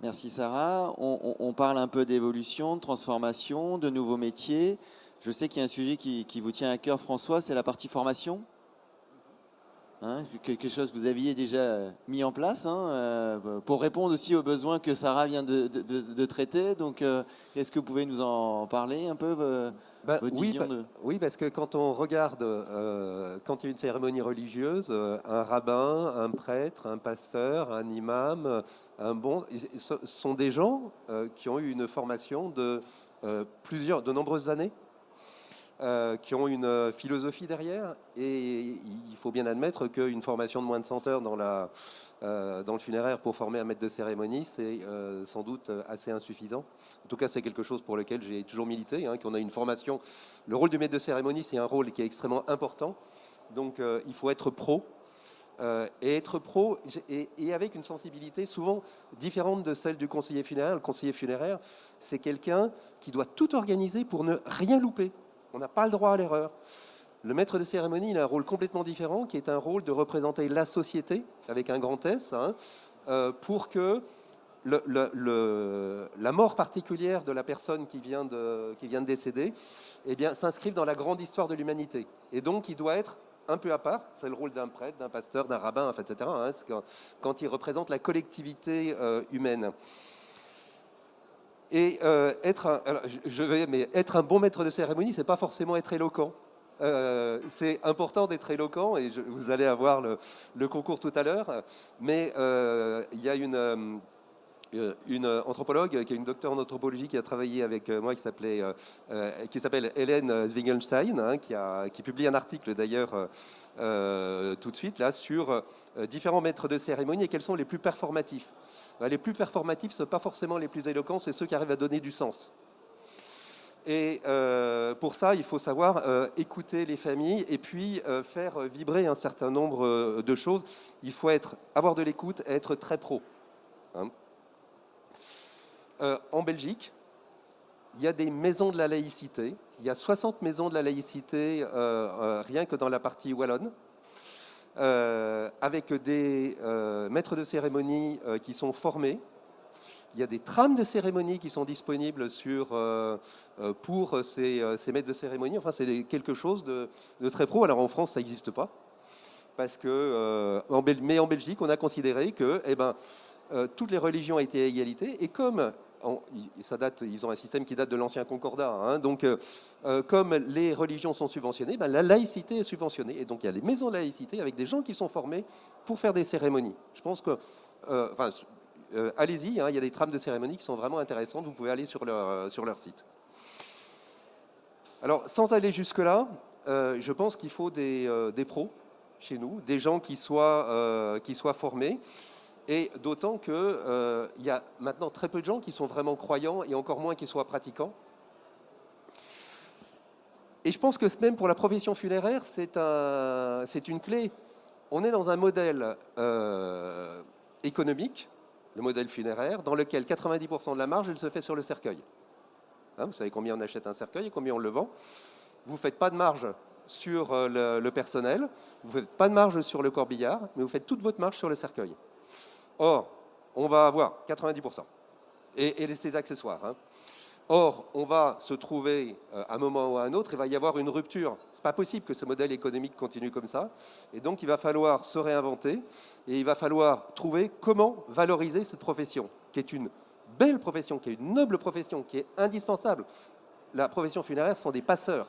Merci Sarah. On parle un peu d'évolution, de transformation, de nouveaux métiers. Je sais qu'il y a un sujet qui vous tient à cœur, François, c'est la partie formation. hein, quelque chose que vous aviez déjà mis en place, hein, pour répondre aussi aux besoins que Sarah vient de traiter. Donc, est-ce que vous pouvez nous en parler un peu, votre Oui, vision de... oui, parce que quand on regarde, quand il y a une cérémonie religieuse, un rabbin, un prêtre, un pasteur, un imam, ce sont des gens qui ont eu une formation de nombreuses années, qui ont une philosophie derrière, et il faut bien admettre qu'une formation de moins de 100 heures dans le funéraire pour former un maître de cérémonie, c'est sans doute assez insuffisant. En tout cas, c'est quelque chose pour lequel j'ai toujours milité, hein, qu'on a une formation. Le rôle du maître de cérémonie, c'est un rôle qui est extrêmement important. Donc, il faut être pro. Et être pro, et avec une sensibilité souvent différente de celle du conseiller funéraire. Le conseiller funéraire, c'est quelqu'un qui doit tout organiser pour ne rien louper. On n'a pas le droit à l'erreur. Le maître de cérémonie, il a un rôle complètement différent, qui est un rôle de représenter la société, avec un grand S, hein, pour que la mort particulière de la personne qui vient de décéder, eh bien, s'inscrive dans la grande histoire de l'humanité. Et donc, il doit être un peu à part. C'est le rôle d'un prêtre, d'un pasteur, d'un rabbin, etc., hein, quand il représente la collectivité humaine. Et être un bon maître de cérémonie, c'est pas forcément être éloquent. C'est important d'être éloquent, et vous allez avoir le concours tout à l'heure. Mais il y a une anthropologue qui est une docteure en anthropologie qui a travaillé avec moi, qui s'appelle Hélène Zwingenstein, hein, qui publie un article d'ailleurs tout de suite là sur différents maîtres de cérémonie et quels sont les plus performatifs. Les plus performatifs, ce ne sont pas forcément les plus éloquents, c'est ceux qui arrivent à donner du sens. Et pour ça, il faut savoir écouter les familles et puis faire vibrer un certain nombre de choses. Il faut avoir de l'écoute et être très pro. Hein. En Belgique, il y a des maisons de la laïcité. Il y a 60 maisons de la laïcité rien que dans la partie wallonne. Avec des maîtres de cérémonie qui sont formés. Il y a des trames de cérémonie qui sont disponibles pour ces maîtres de cérémonie. Enfin, c'est quelque chose de très pro. Alors en France, ça n'existe pas. Parce que, mais en Belgique, on a considéré que toutes les religions étaient à égalité. Et comme ils ont un système qui date de l'ancien Concordat. Hein, donc, comme les religions sont subventionnées, la laïcité est subventionnée. Et donc, il y a les maisons de laïcité avec des gens qui sont formés pour faire des cérémonies. Je pense que... allez-y, hein, il y a des trames de cérémonies qui sont vraiment intéressantes. Vous pouvez aller sur leur site. Alors, sans aller jusque-là, je pense qu'il faut des pros chez nous, des gens qui soient formés. Et d'autant qu'il y a maintenant très peu de gens qui sont vraiment croyants et encore moins qui soient pratiquants. Et je pense que même pour la profession funéraire, c'est une clé. On est dans un modèle économique, le modèle funéraire, dans lequel 90% de la marge, elle se fait sur le cercueil. Hein, vous savez combien on achète un cercueil et combien on le vend. Vous ne faites pas de marge sur le personnel, vous ne faites pas de marge sur le corbillard, mais vous faites toute votre marge sur le cercueil. Or, on va avoir 90% et ses accessoires. Hein. Or, on va se trouver à un moment ou à un autre, il va y avoir une rupture. Ce n'est pas possible que ce modèle économique continue comme ça. Et donc, il va falloir se réinventer et il va falloir trouver comment valoriser cette profession, qui est une belle profession, qui est une noble profession, qui est indispensable. La profession funéraire sont des passeurs.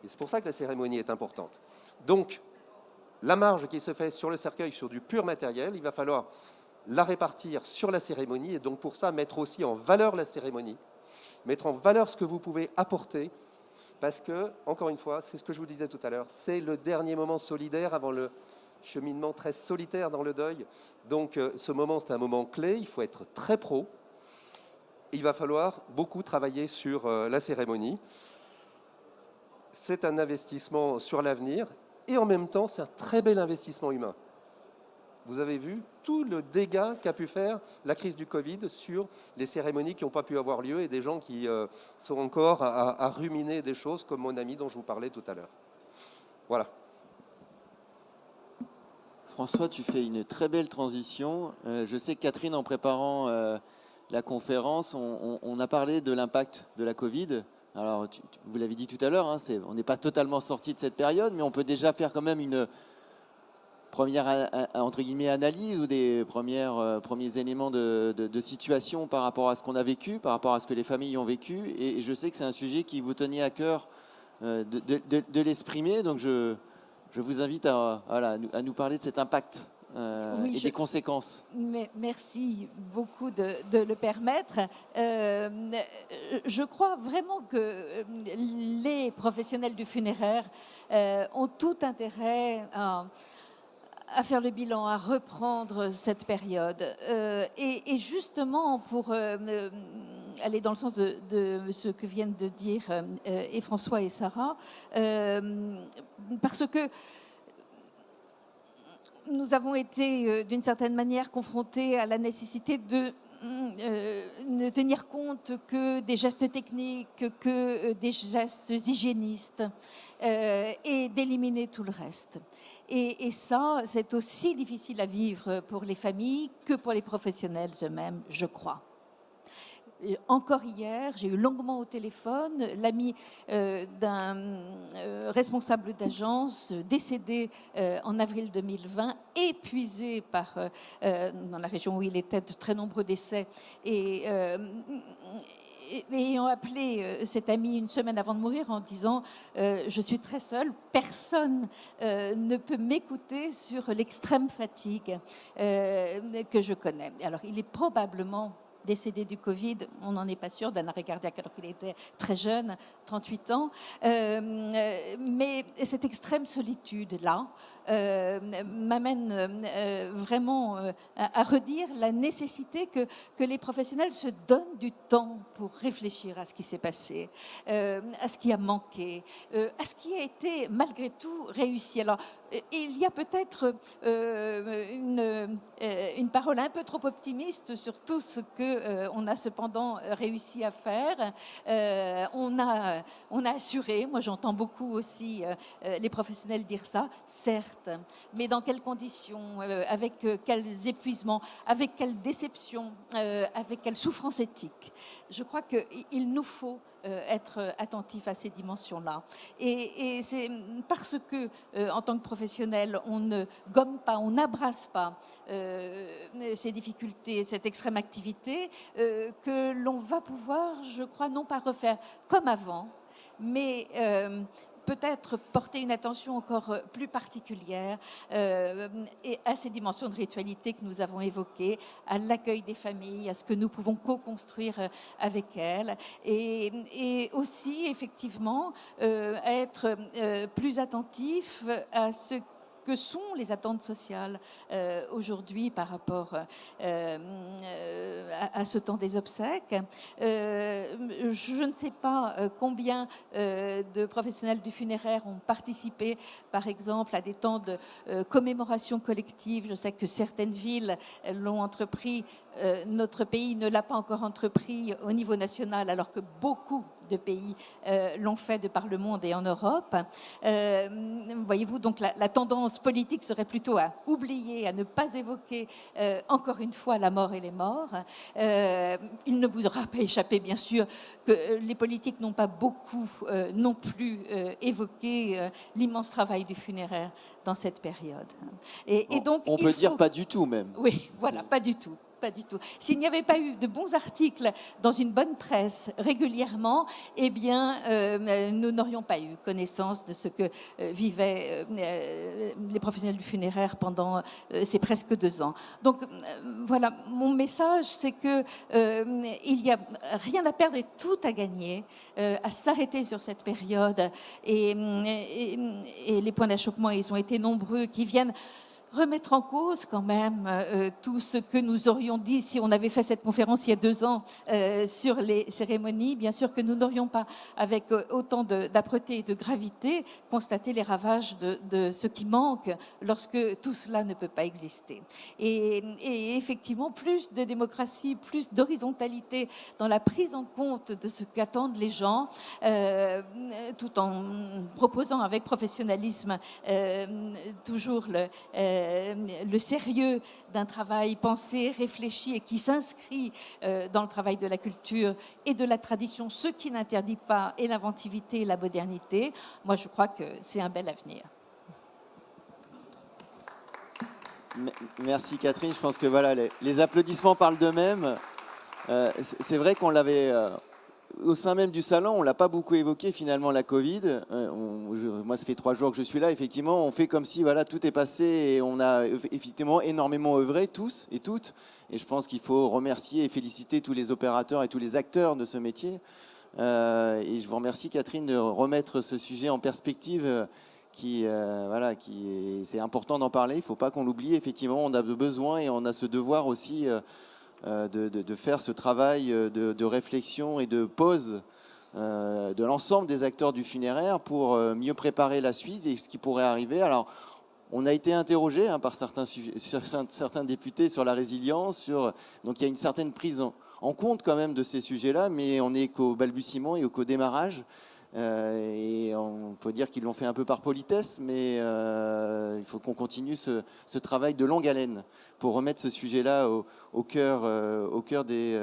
Et c'est pour ça que la cérémonie est importante. Donc, la marge qui se fait sur le cercueil, sur du pur matériel, il va falloir la répartir sur la cérémonie et donc pour ça mettre aussi en valeur la cérémonie, mettre en valeur ce que vous pouvez apporter parce que, encore une fois, c'est ce que je vous disais tout à l'heure, c'est le dernier moment solidaire avant le cheminement très solitaire dans le deuil. Donc ce moment, c'est un moment clé, il faut être très pro. Il va falloir beaucoup travailler sur la cérémonie. C'est un investissement sur l'avenir et en même temps, c'est un très bel investissement humain. Vous avez vu tout le dégât qu'a pu faire la crise du Covid sur les cérémonies qui n'ont pas pu avoir lieu et des gens qui sont encore à ruminer des choses comme mon ami dont je vous parlais tout à l'heure. Voilà. François, tu fais une très belle transition. Je sais que Catherine, en préparant la conférence, on a parlé de l'impact de la Covid. Alors, vous l'avez dit tout à l'heure, hein, on n'est pas totalement sorti de cette période, mais on peut déjà faire quand même une première entre guillemets analyse ou des premiers éléments de situation par rapport à ce qu'on a vécu, par rapport à ce que les familles ont vécu. Et je sais que c'est un sujet qui vous tenait à cœur de l'exprimer. Donc je vous invite à nous parler de cet impact et des conséquences. Merci beaucoup de le permettre. Je crois vraiment que les professionnels du funéraire ont tout intérêt à faire le bilan, à reprendre cette période. Et justement, pour aller dans le sens de ce que viennent de dire et François et Sarah, parce que nous avons été d'une certaine manière confrontés à la nécessité de ne tenir compte que des gestes techniques, que des gestes hygiénistes et d'éliminer tout le reste. Et ça, c'est aussi difficile à vivre pour les familles que pour les professionnels eux-mêmes, je crois. Encore hier, j'ai eu longuement au téléphone l'ami d'un responsable d'agence décédé en avril 2020, épuisé dans la région où il était, de très nombreux décès. Et ayant appelé cet ami une semaine avant de mourir en disant je suis très seule, personne ne peut m'écouter sur l'extrême fatigue que je connais. Alors, il est probablement décédé du Covid, on n'en est pas sûr, d'un arrêt cardiaque alors qu'il était très jeune, 38 ans. Mais cette extrême solitude-là m'amène vraiment à redire la nécessité que les professionnels se donnent du temps pour réfléchir à ce qui s'est passé, à ce qui a manqué, à ce qui a été malgré tout réussi. Alors, il y a peut-être une parole un peu trop optimiste sur tout ce qu'on a cependant réussi à faire. On a assuré, moi j'entends beaucoup aussi les professionnels dire ça, certes, mais dans quelles conditions, avec quels épuisements, avec quelle déception, avec quelle souffrance éthique. Je crois qu'il nous faut être attentifs à ces dimensions-là. Et c'est parce que, en tant que professionnel, on ne gomme pas, on n'abrace pas ces difficultés, cette extrême activité, que l'on va pouvoir, je crois, non pas refaire comme avant, mais peut-être porter une attention encore plus particulière et à ces dimensions de ritualité que nous avons évoquées, à l'accueil des familles, à ce que nous pouvons co-construire avec elles, et aussi effectivement à être plus attentif à ce que sont les attentes sociales aujourd'hui par rapport à ce temps des obsèques. Je ne sais pas combien de professionnels du funéraire ont participé, par exemple, à des temps de commémoration collective. Je sais que certaines villes l'ont entrepris. Notre pays ne l'a pas encore entrepris au niveau national, alors que beaucoup de pays l'ont fait de par le monde et en Europe. Voyez-vous, donc la tendance politique serait plutôt à oublier, à ne pas évoquer encore une fois la mort et les morts. Il ne vous aura pas échappé, bien sûr, que les politiques n'ont pas beaucoup non plus évoqué l'immense travail du funéraire dans cette période. Et donc, on peut dire pas du tout même. Oui, voilà, pas du tout. Pas du tout. S'il n'y avait pas eu de bons articles dans une bonne presse régulièrement, eh bien, nous n'aurions pas eu connaissance de ce que vivaient les professionnels du funéraire pendant ces presque 2 ans. Donc, voilà, mon message, c'est que il n'y a rien à perdre et tout à gagner à s'arrêter sur cette période. Et les points d'achoppement, ils ont été nombreux, qui viennent remettre en cause quand même tout ce que nous aurions dit si on avait fait cette conférence il y a 2 ans sur les cérémonies. Bien sûr que nous n'aurions pas, avec autant d'âpreté et de gravité, constaté les ravages de ce qui manque lorsque tout cela ne peut pas exister. Et effectivement, plus de démocratie, plus d'horizontalité dans la prise en compte de ce qu'attendent les gens, tout en proposant avec professionnalisme toujours le sérieux d'un travail pensé, réfléchi et qui s'inscrit dans le travail de la culture et de la tradition, ce qui n'interdit pas et l'inventivité et la modernité. Moi, je crois que c'est un bel avenir. Merci Catherine. Je pense que voilà, les applaudissements parlent d'eux-mêmes. C'est vrai qu'on l'avait au sein même du salon, on l'a pas beaucoup évoqué finalement la Covid. Moi, ça fait 3 jours que je suis là. Effectivement, on fait comme si voilà tout est passé et on a effectivement énormément œuvré tous et toutes. Et je pense qu'il faut remercier et féliciter tous les opérateurs et tous les acteurs de ce métier. Et je vous remercie Catherine de remettre ce sujet en perspective. C'est important d'en parler. Il ne faut pas qu'on l'oublie. Effectivement, on a besoin et on a ce devoir aussi. De faire ce travail de réflexion et de pause de l'ensemble des acteurs du funéraire pour mieux préparer la suite et ce qui pourrait arriver. Alors, on a été interrogé par certains députés sur la résilience, donc il y a une certaine prise en compte quand même de ces sujets-là, mais on n'est qu'au balbutiement et qu'au démarrage. Et on peut dire qu'ils l'ont fait un peu par politesse, mais il faut qu'on continue ce travail de longue haleine pour remettre ce sujet-là au cœur des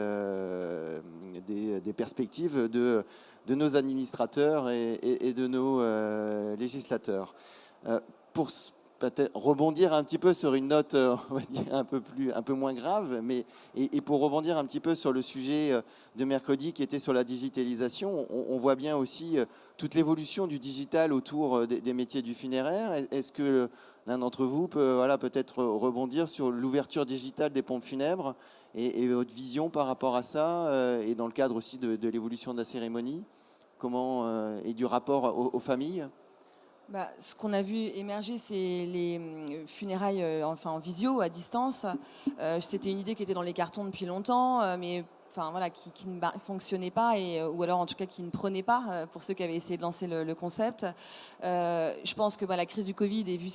perspectives de nos administrateurs et de nos législateurs. Pour peut-être rebondir un petit peu sur une note, on va dire un peu moins grave, mais et pour rebondir un petit peu sur le sujet de mercredi qui était sur la digitalisation, on voit bien aussi toute l'évolution du digital autour des métiers du funéraire. Est-ce que l'un d'entre vous peut peut-être rebondir sur l'ouverture digitale des pompes funèbres et votre vision par rapport à ça, et dans le cadre aussi de l'évolution de la cérémonie, et du rapport aux familles? Ce qu'on a vu émerger, c'est les funérailles en visio, à distance. C'était une idée qui était dans les cartons depuis longtemps, mais qui ne fonctionnait pas, ou alors en tout cas qui ne prenait pas, pour ceux qui avaient essayé de lancer le concept. Je pense que la crise du Covid et vu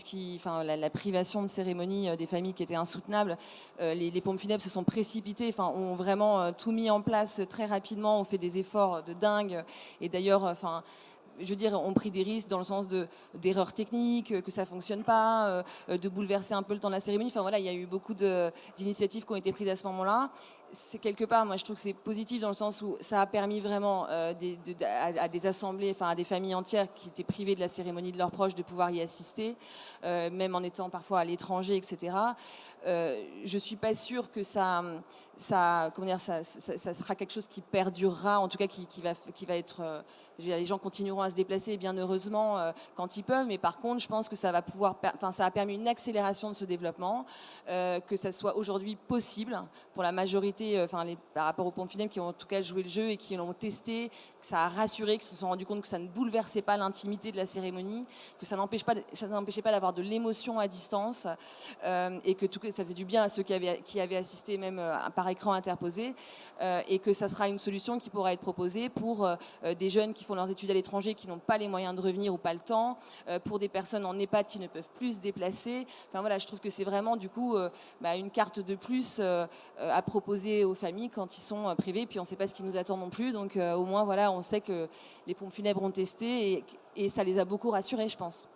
la privation de cérémonie des familles qui était insoutenable, les pompes funèbres se sont précipitées, ont vraiment tout mis en place très rapidement, ont fait des efforts de dingue. Et d'ailleurs, je veux dire, ont pris des risques dans le sens d'erreurs techniques, que ça ne fonctionne pas, de bouleverser un peu le temps de la cérémonie. Il y a eu beaucoup d'initiatives qui ont été prises à ce moment-là. C'est quelque part, moi je trouve que c'est positif dans le sens où ça a permis vraiment à des assemblées, à des familles entières qui étaient privées de la cérémonie de leurs proches de pouvoir y assister, même en étant parfois à l'étranger, etc. Je suis pas sûre que ça sera quelque chose qui perdurera, en tout cas qui va être. Les gens continueront à se déplacer, bien heureusement, quand ils peuvent, mais par contre, je pense que ça a permis une accélération de ce développement, que ça soit aujourd'hui possible pour la majorité, par rapport aux pompes funèbres qui ont en tout cas joué le jeu et qui l'ont testé, que ça a rassuré, qu'ils se sont rendus compte que ça ne bouleversait pas l'intimité de la cérémonie, que ça n'empêchait pas d'avoir de l'émotion à distance, et que ça faisait du bien à ceux qui avaient assisté même par écran interposé, et que ça sera une solution qui pourra être proposée pour des jeunes qui font leurs études à l'étranger, qui n'ont pas les moyens de revenir ou pas le temps, pour des personnes en EHPAD qui ne peuvent plus se déplacer. Je trouve que c'est vraiment du coup une carte de plus à proposer aux familles quand ils sont privés. Puis on ne sait pas ce qui nous attend non plus, donc au moins on sait que les pompes funèbres ont testé et ça les a beaucoup rassurés, je pense.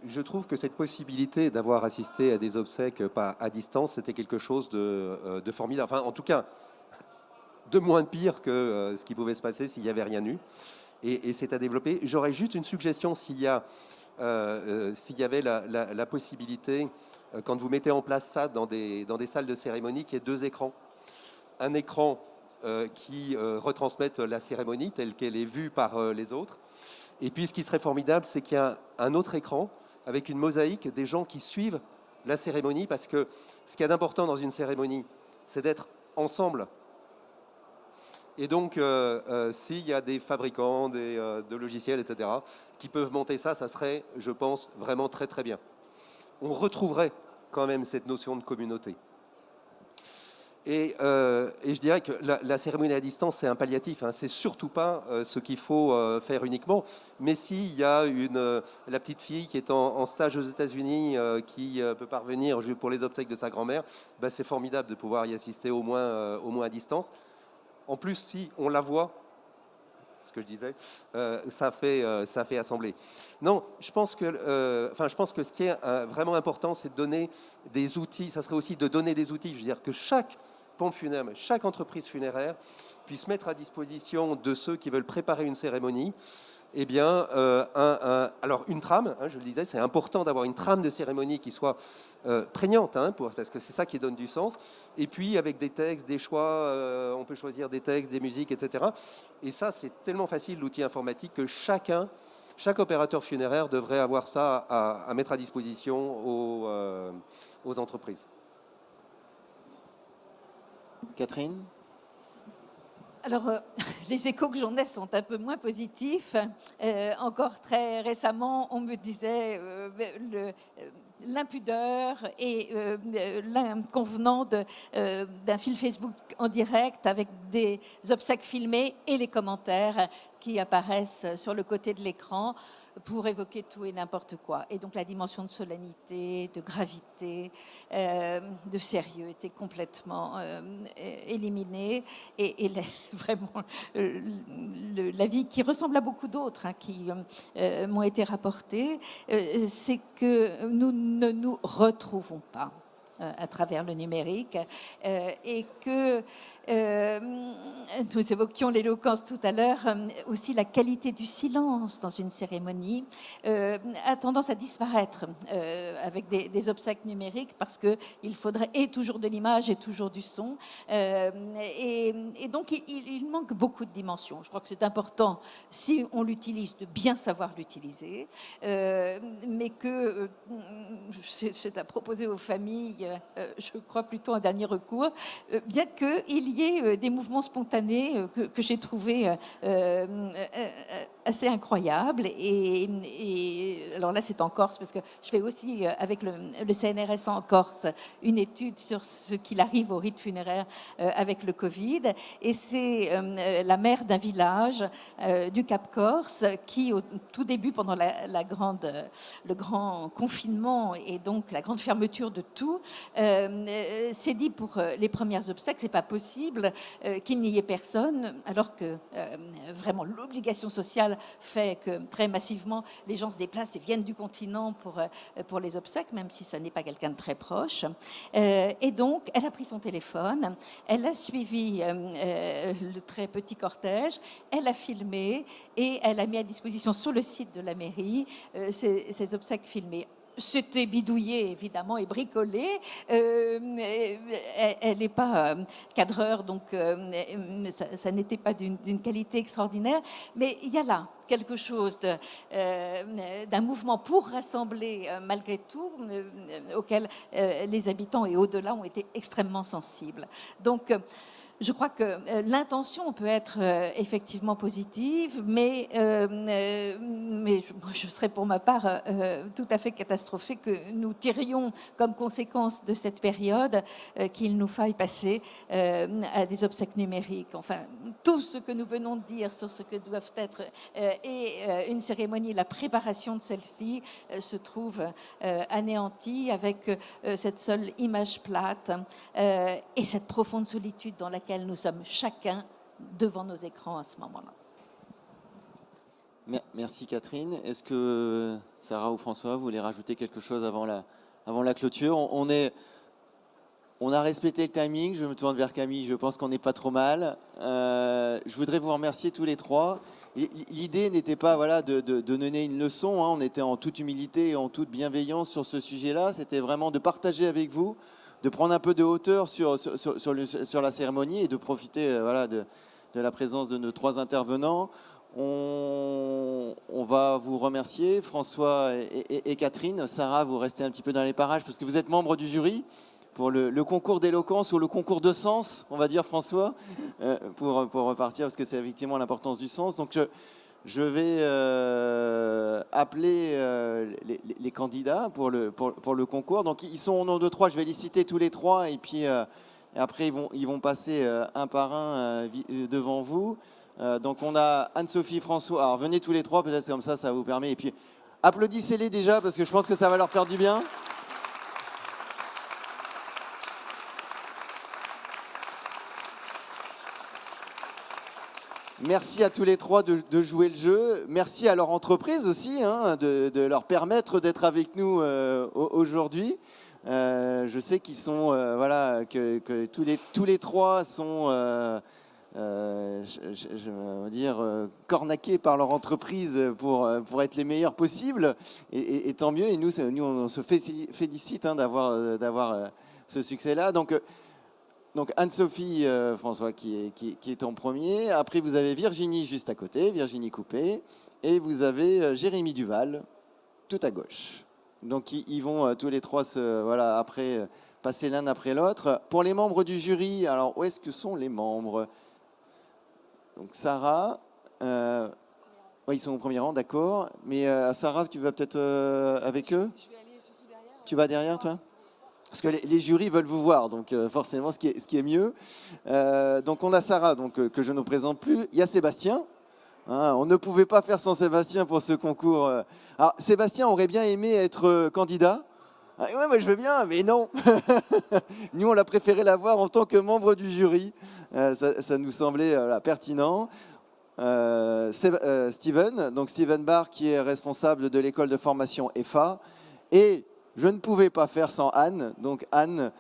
Je trouve que cette possibilité d'avoir assisté à des obsèques à distance, c'était quelque chose de formidable. En tout cas, de moins pire que ce qui pouvait se passer s'il n'y avait rien eu. Et c'est à développer. J'aurais juste une suggestion s'il y avait la possibilité, quand vous mettez en place ça dans des salles de cérémonie, qu'il y ait 2 écrans. Un écran qui retransmette la cérémonie telle qu'elle est vue par les autres. Et puis ce qui serait formidable, c'est qu'il y a un autre écran avec une mosaïque des gens qui suivent la cérémonie, parce que ce qu'il y a d'important dans une cérémonie, c'est d'être ensemble. Et donc, s'il y a des fabricants, de logiciels, etc., qui peuvent monter ça, ça serait, je pense, vraiment très très bien. On retrouverait quand même cette notion de communauté. Et je dirais que la cérémonie à distance, c'est un palliatif. C'est surtout pas ce qu'il faut faire uniquement. Mais s'il y a la petite fille qui est en stage aux États-Unis, qui peut parvenir pour les obsèques de sa grand-mère, c'est formidable de pouvoir y assister au moins à distance. En plus, si on la voit, ce que je disais, ça fait assembler. Non, je pense que ce qui est vraiment important, c'est de donner des outils. Ça serait aussi de donner des outils. Je veux dire que chaque pompe funèbre, chaque entreprise funéraire puisse mettre à disposition de ceux qui veulent préparer une cérémonie eh bien, alors une trame, hein, je le disais, c'est important d'avoir une trame de cérémonie qui soit prégnante, hein, parce que c'est ça qui donne du sens. Et puis avec des textes, des choix, on peut choisir des textes, des musiques, etc. Et ça, c'est tellement facile, l'outil informatique, que chaque opérateur funéraire devrait avoir ça à mettre à disposition aux entreprises. Catherine? Alors, les échos que j'en ai sont un peu moins positifs. Encore très récemment, on me disait l'impudeur et l'inconvenant d'un fil Facebook en direct avec des obsèques filmées et les commentaires qui apparaissent sur le côté de l'écran pour évoquer tout et n'importe quoi. Et donc la dimension de solennité, de gravité, de sérieux était complètement éliminée. Et vraiment, la vie qui ressemble à beaucoup d'autres hein, qui m'ont été rapportées, c'est que nous ne nous retrouvons pas à travers le numérique et que nous évoquions l'éloquence tout à l'heure, aussi la qualité du silence dans une cérémonie a tendance à disparaître avec des obsèques numériques parce qu'il faudrait et toujours de l'image et toujours du son. Et donc il manque beaucoup de dimensions. Je crois que c'est important, si on l'utilise, de bien savoir l'utiliser, mais que c'est à proposer aux familles, je crois plutôt un dernier recours, bien qu'il y ait des mouvements spontanés que j'ai trouvés assez incroyables. Et alors là, c'est en Corse, parce que je fais aussi, avec le CNRS en Corse, une étude sur ce qu'il arrive au rite funéraire avec le Covid. Et c'est la maire d'un village du Cap Corse qui, au tout début, pendant le grand confinement et donc la grande fermeture de tout, s'est dit pour les premières obsèques, c'est pas possible qu'il n'y ait personne, alors que vraiment l'obligation sociale fait que très massivement les gens se déplacent et viennent du continent pour les obsèques, même si ça n'est pas quelqu'un de très proche. Et donc, elle a pris son téléphone, elle a suivi le très petit cortège, elle a filmé et elle a mis à disposition sur le site de la mairie ces obsèques filmées. C'était bidouillé, évidemment, et bricolé. Elle n'est pas cadreur, donc ça n'était pas d'une qualité extraordinaire. Mais il y a là quelque chose d'un mouvement pour rassembler, malgré tout, auquel les habitants et au-delà ont été extrêmement sensibles. Donc, je crois que l'intention peut être effectivement positive, mais je serais pour ma part tout à fait catastrophée que nous tirions comme conséquence de cette période qu'il nous faille passer à des obsèques numériques. Enfin, tout ce que nous venons de dire sur ce que doivent être une cérémonie, la préparation de celle-ci se trouve anéantie avec cette seule image plate et cette profonde solitude dans laquelle nous sommes chacun devant nos écrans à ce moment-là. Merci Catherine. Est-ce que Sarah ou François, vous voulez rajouter quelque chose avant la clôture? On a respecté le timing, je me tourne vers Camille, je pense qu'on n'est pas trop mal. Je voudrais vous remercier tous les trois. L'idée n'était pas de donner une leçon, hein. On était en toute humilité et en toute bienveillance sur ce sujet-là, c'était vraiment de partager avec vous, de prendre un peu de hauteur sur la cérémonie et de profiter de la présence de nos trois intervenants. On va vous remercier, François et Catherine. Sarah, vous restez un petit peu dans les parages parce que vous êtes membre du jury pour le concours d'éloquence ou le concours de sens, on va dire, François, pour repartir parce que c'est effectivement l'importance du sens. Donc je vais appeler les candidats pour le concours. Donc ils sont au nombre de trois, je vais les citer tous les trois et puis après ils vont passer un par un devant vous. Donc on a Anne-Sophie, François, alors venez tous les trois, peut-être comme ça vous permet. Et puis applaudissez-les déjà parce que je pense que ça va leur faire du bien. Merci à tous les trois de jouer le jeu. Merci à leur entreprise aussi, hein, de leur permettre d'être avec nous aujourd'hui. Je sais qu'ils sont, que tous les trois sont je veux dire, cornaqués par leur entreprise pour être les meilleurs possibles. Et tant mieux. Et nous on se félicite d'avoir ce succès-là. Donc Anne-Sophie François qui est en premier. Après, vous avez Virginie juste à côté, Virginie Coupé. Et vous avez Jérémy Duval tout à gauche. Donc ils vont tous les trois après passer l'un après l'autre. Pour les membres du jury, alors où est-ce que sont les membres ? Donc Sarah, ils sont au premier rang, d'accord. Mais Sarah, tu vas peut-être avec eux ? Je vais aller surtout derrière. Tu vas derrière, toi ? Parce que les jurys veulent vous voir, donc forcément, ce qui est mieux. Donc on a Sarah, que je ne présente plus. Il y a Sébastien. Hein, on ne pouvait pas faire sans Sébastien pour ce concours. Alors, Sébastien aurait bien aimé être candidat. Ah, ouais, moi je veux bien, mais non. Nous, on a préféré l'avoir en tant que membre du jury. Ça nous semblait pertinent. Steven, donc Steven Barr, qui est responsable de l'école de formation EFA. Et je ne pouvais pas faire sans Anne, donc Anne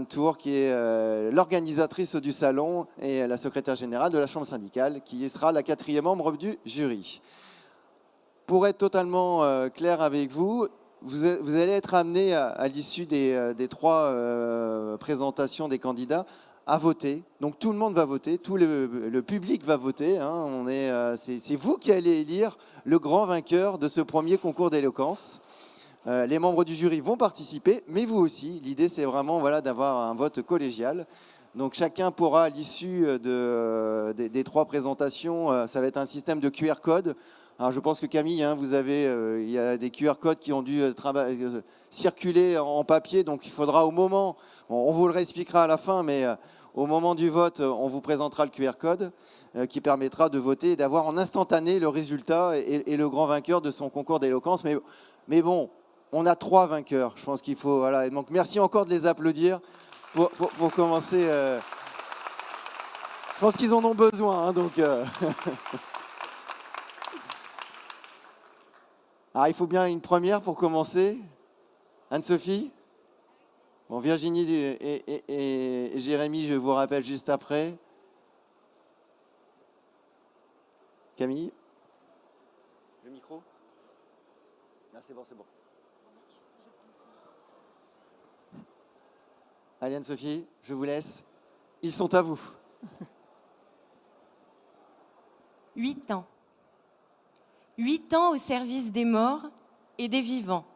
Tour, qui est l'organisatrice du salon et la secrétaire générale de la Chambre syndicale, qui sera la 4e membre du jury. Pour être totalement clair avec vous, vous allez être amené à l'issue des 3 présentations des candidats à voter. Donc tout le monde va voter, tout le public va voter. Hein. C'est vous qui allez élire le grand vainqueur de ce premier concours d'éloquence. Les membres du jury vont participer, mais vous aussi. L'idée, c'est vraiment d'avoir un vote collégial. Donc chacun pourra, à l'issue des 3 présentations, ça va être un système de QR code. Alors je pense que Camille, il y a des QR codes qui ont dû circuler en papier, donc il faudra au moment, on vous le réexpliquera à la fin, mais au moment du vote, on vous présentera le QR code qui permettra de voter et d'avoir en instantané le résultat et le grand vainqueur de son concours d'éloquence. Mais bon, on a 3 vainqueurs, je pense qu'il faut... Voilà. Et donc merci encore de les applaudir pour commencer. Je pense qu'ils en ont besoin, donc... Alors, il faut bien une première pour commencer. Anne-Sophie ? Bon, Virginie et Jérémy, je vous rappelle juste après. Camille ? Le micro ? Ah, c'est bon. Allez, Anne-Sophie, je vous laisse. Ils sont à vous. 8 ans. 8 ans au service des morts et des vivants.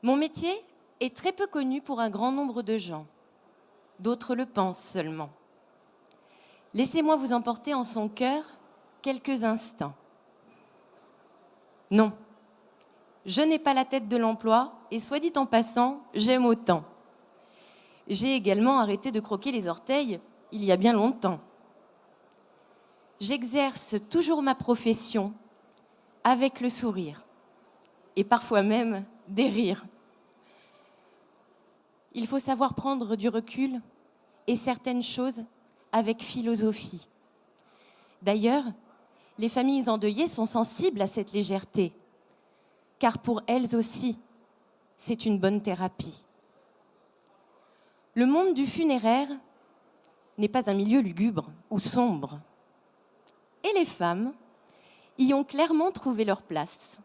Mon métier est très peu connu pour un grand nombre de gens. D'autres le pensent seulement. Laissez-moi vous emporter en son cœur quelques instants. Non, je n'ai pas la tête de l'emploi et soit dit en passant, j'aime autant. J'ai également arrêté de croquer les orteils il y a bien longtemps. J'exerce toujours ma profession avec le sourire et parfois même des rires. Il faut savoir prendre du recul et certaines choses avec philosophie. D'ailleurs, les familles endeuillées sont sensibles à cette légèreté, car pour elles aussi, c'est une bonne thérapie. Le monde du funéraire n'est pas un milieu lugubre ou sombre. Et les femmes y ont clairement trouvé leur place.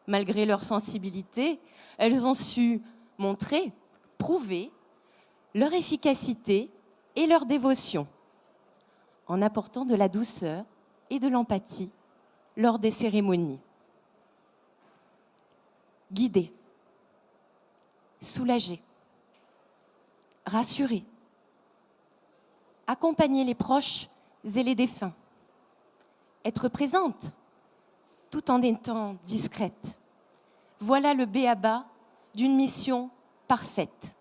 Malgré leur sensibilité, elles ont su montrer, prouver leur efficacité et leur dévotion, en apportant de la douceur et de l'empathie lors des cérémonies. Guider, soulager, rassurer, accompagner les proches et les défunts, être présente, tout en étant discrète. Voilà le b.a.-ba d'une mission parfaite.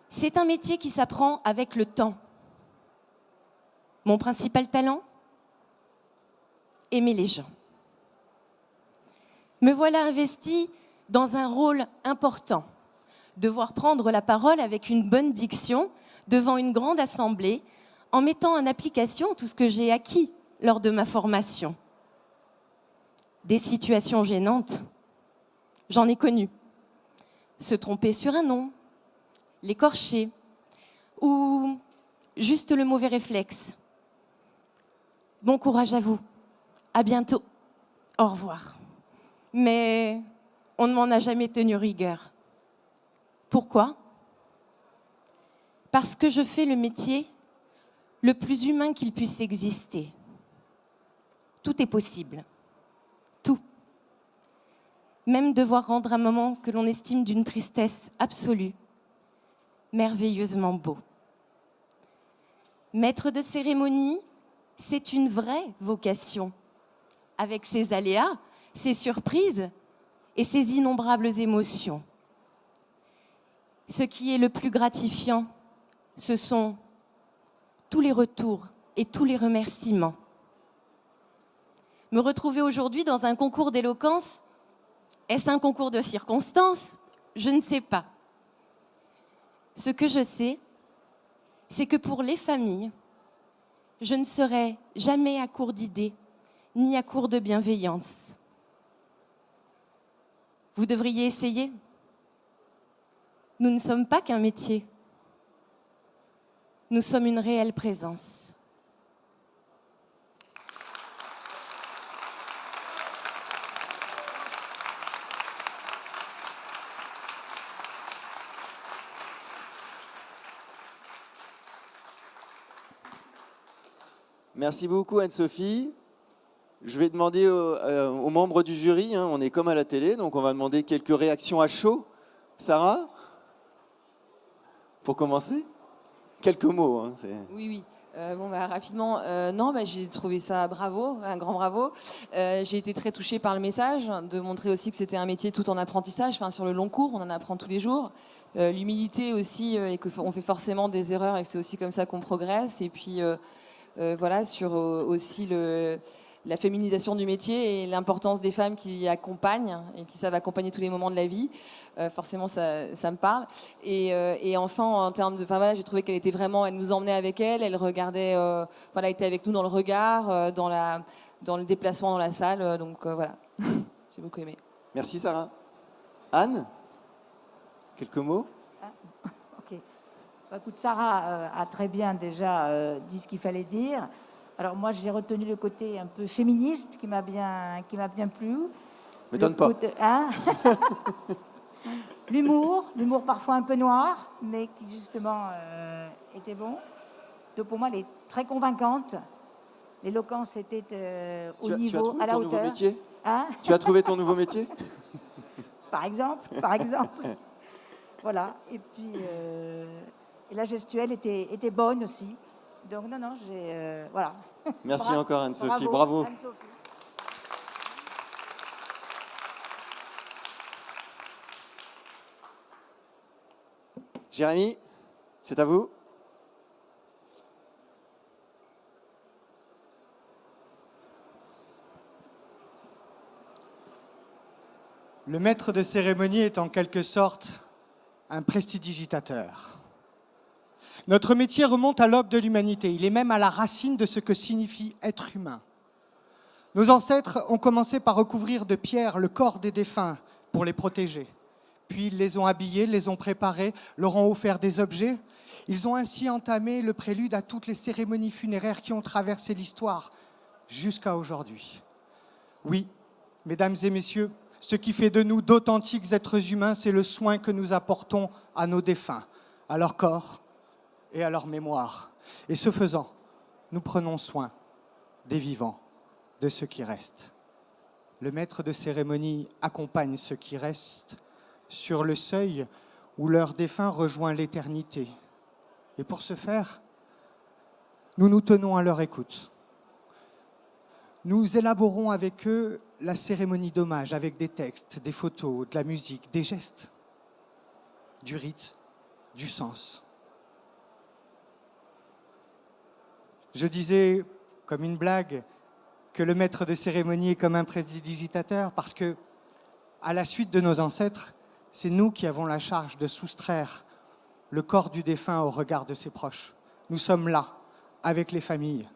C'est un métier qui s'apprend avec le temps. Mon principal talent ? Aimer les gens. Me voilà investie dans un rôle important. Devoir prendre la parole avec une bonne diction devant une grande assemblée en mettant en application tout ce que j'ai acquis lors de ma formation. Des situations gênantes, j'en ai connu. Se tromper sur un nom, l'écorcher, ou juste le mauvais réflexe. Bon courage à vous. À bientôt. Au revoir. Mais on ne m'en a jamais tenu rigueur. Pourquoi ? Parce que je fais le métier le plus humain qu'il puisse exister. Tout est possible. Tout. Même devoir rendre un moment que l'on estime d'une tristesse absolue, merveilleusement beau. Maître de cérémonie, c'est une vraie vocation, avec ses aléas, ses surprises et ses innombrables émotions. Ce qui est le plus gratifiant, ce sont tous les retours et tous les remerciements. Me retrouver aujourd'hui dans un concours d'éloquence, est-ce un concours de circonstances ? Je ne sais pas. Ce que je sais, c'est que pour les familles, je ne serai jamais à court d'idées, ni à court de bienveillance. Vous devriez essayer. Nous ne sommes pas qu'un métier. Nous sommes une réelle présence. Merci beaucoup Anne-Sophie. Je vais demander aux membres du jury, hein, on est comme à la télé, donc on va demander quelques réactions à chaud. Sarah, pour commencer, quelques mots. Hein, Oui. Rapidement, non, j'ai trouvé ça bravo, un grand bravo. J'ai été très touchée par le message, de montrer aussi que c'était un métier tout en apprentissage. Enfin, sur le long cours, on en apprend tous les jours. L'humilité aussi, et qu'on fait forcément des erreurs et que c'est aussi comme ça qu'on progresse. Et puis, sur aussi la féminisation du métier et l'importance des femmes qui accompagnent et qui savent accompagner tous les moments de la vie. Forcément, ça me parle. Et enfin, en termes de... j'ai trouvé qu'elle était vraiment... Elle nous emmenait avec elle, elle regardait... elle était avec nous dans le regard, dans le déplacement dans la salle. J'ai beaucoup aimé. Merci Sarah. Anne, quelques mots ? Ok. Écoute, Sarah a très bien déjà dit ce qu'il fallait dire. Alors moi, j'ai retenu le côté un peu féministe qui m'a bien plu. M'étonne pas. L'humour parfois un peu noir, mais qui justement était bon. Donc pour moi, elle est très convaincante. L'éloquence était au niveau, à la hauteur. Nouveau métier Tu as trouvé ton nouveau métier ? Par exemple. Voilà. Et puis et la gestuelle était bonne aussi. Donc non, voilà. Merci encore Anne-Sophie, bravo. Anne-Sophie. Jérémy, c'est à vous. Le maître de cérémonie est en quelque sorte un prestidigitateur. Notre métier remonte à l'aube de l'humanité. Il est même à la racine de ce que signifie être humain. Nos ancêtres ont commencé par recouvrir de pierre le corps des défunts pour les protéger. Puis ils les ont habillés, les ont préparés, leur ont offert des objets. Ils ont ainsi entamé le prélude à toutes les cérémonies funéraires qui ont traversé l'histoire jusqu'à aujourd'hui. Oui, mesdames et messieurs, ce qui fait de nous d'authentiques êtres humains, c'est le soin que nous apportons à nos défunts, à leur corps et à leur mémoire. Et ce faisant, nous prenons soin des vivants, de ceux qui restent. Le maître de cérémonie accompagne ceux qui restent sur le seuil où leur défunt rejoint l'éternité. Et pour ce faire, nous nous tenons à leur écoute. Nous élaborons avec eux la cérémonie d'hommage avec des textes, des photos, de la musique, des gestes, du rite, du sens. Je disais, comme une blague, que le maître de cérémonie est comme un prestidigitateur parce que, à la suite de nos ancêtres, c'est nous qui avons la charge de soustraire le corps du défunt au regard de ses proches. Nous sommes là, avec les familles,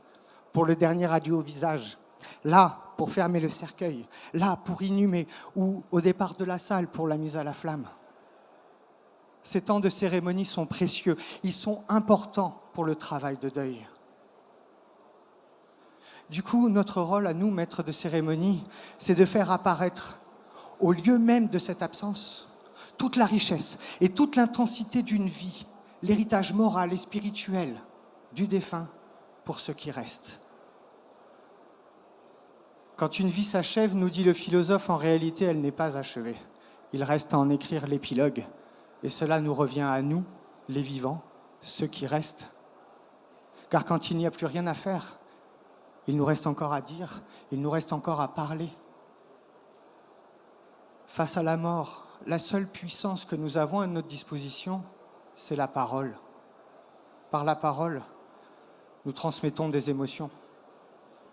pour le dernier adieu au visage, là pour fermer le cercueil, là pour inhumer ou au départ de la salle pour la mise à la flamme. Ces temps de cérémonie sont précieux, ils sont importants pour le travail de deuil. Du coup, notre rôle à nous, maîtres de cérémonie, c'est de faire apparaître, au lieu même de cette absence, toute la richesse et toute l'intensité d'une vie, l'héritage moral et spirituel du défunt pour ceux qui restent. Quand une vie s'achève, nous dit le philosophe, en réalité, elle n'est pas achevée. Il reste à en écrire l'épilogue. Et cela nous revient à nous, les vivants, ceux qui restent. Car quand il n'y a plus rien à faire, il nous reste encore à dire, il nous reste encore à parler. Face à la mort, la seule puissance que nous avons à notre disposition, c'est la parole. Par la parole, nous transmettons des émotions.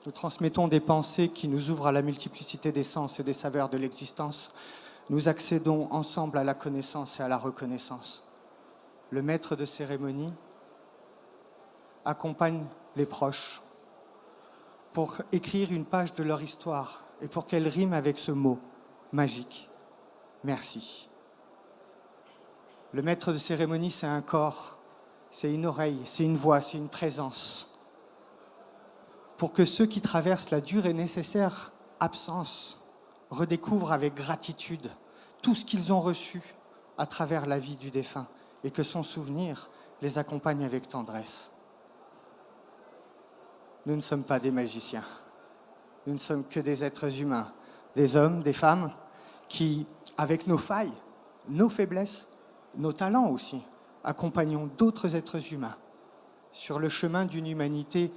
Nous transmettons des pensées qui nous ouvrent à la multiplicité des sens et des saveurs de l'existence. Nous accédons ensemble à la connaissance et à la reconnaissance. Le maître de cérémonie accompagne les proches pour écrire une page de leur histoire et pour qu'elle rime avec ce mot magique. Merci. Le maître de cérémonie, c'est un corps, c'est une oreille, c'est une voix, c'est une présence. Pour que ceux qui traversent la dure et nécessaire absence redécouvrent avec gratitude tout ce qu'ils ont reçu à travers la vie du défunt et que son souvenir les accompagne avec tendresse. Nous ne sommes pas des magiciens. Nous ne sommes que des êtres humains, des hommes, des femmes qui, avec nos failles, nos faiblesses, nos talents aussi, accompagnons d'autres êtres humains sur le chemin d'une humanité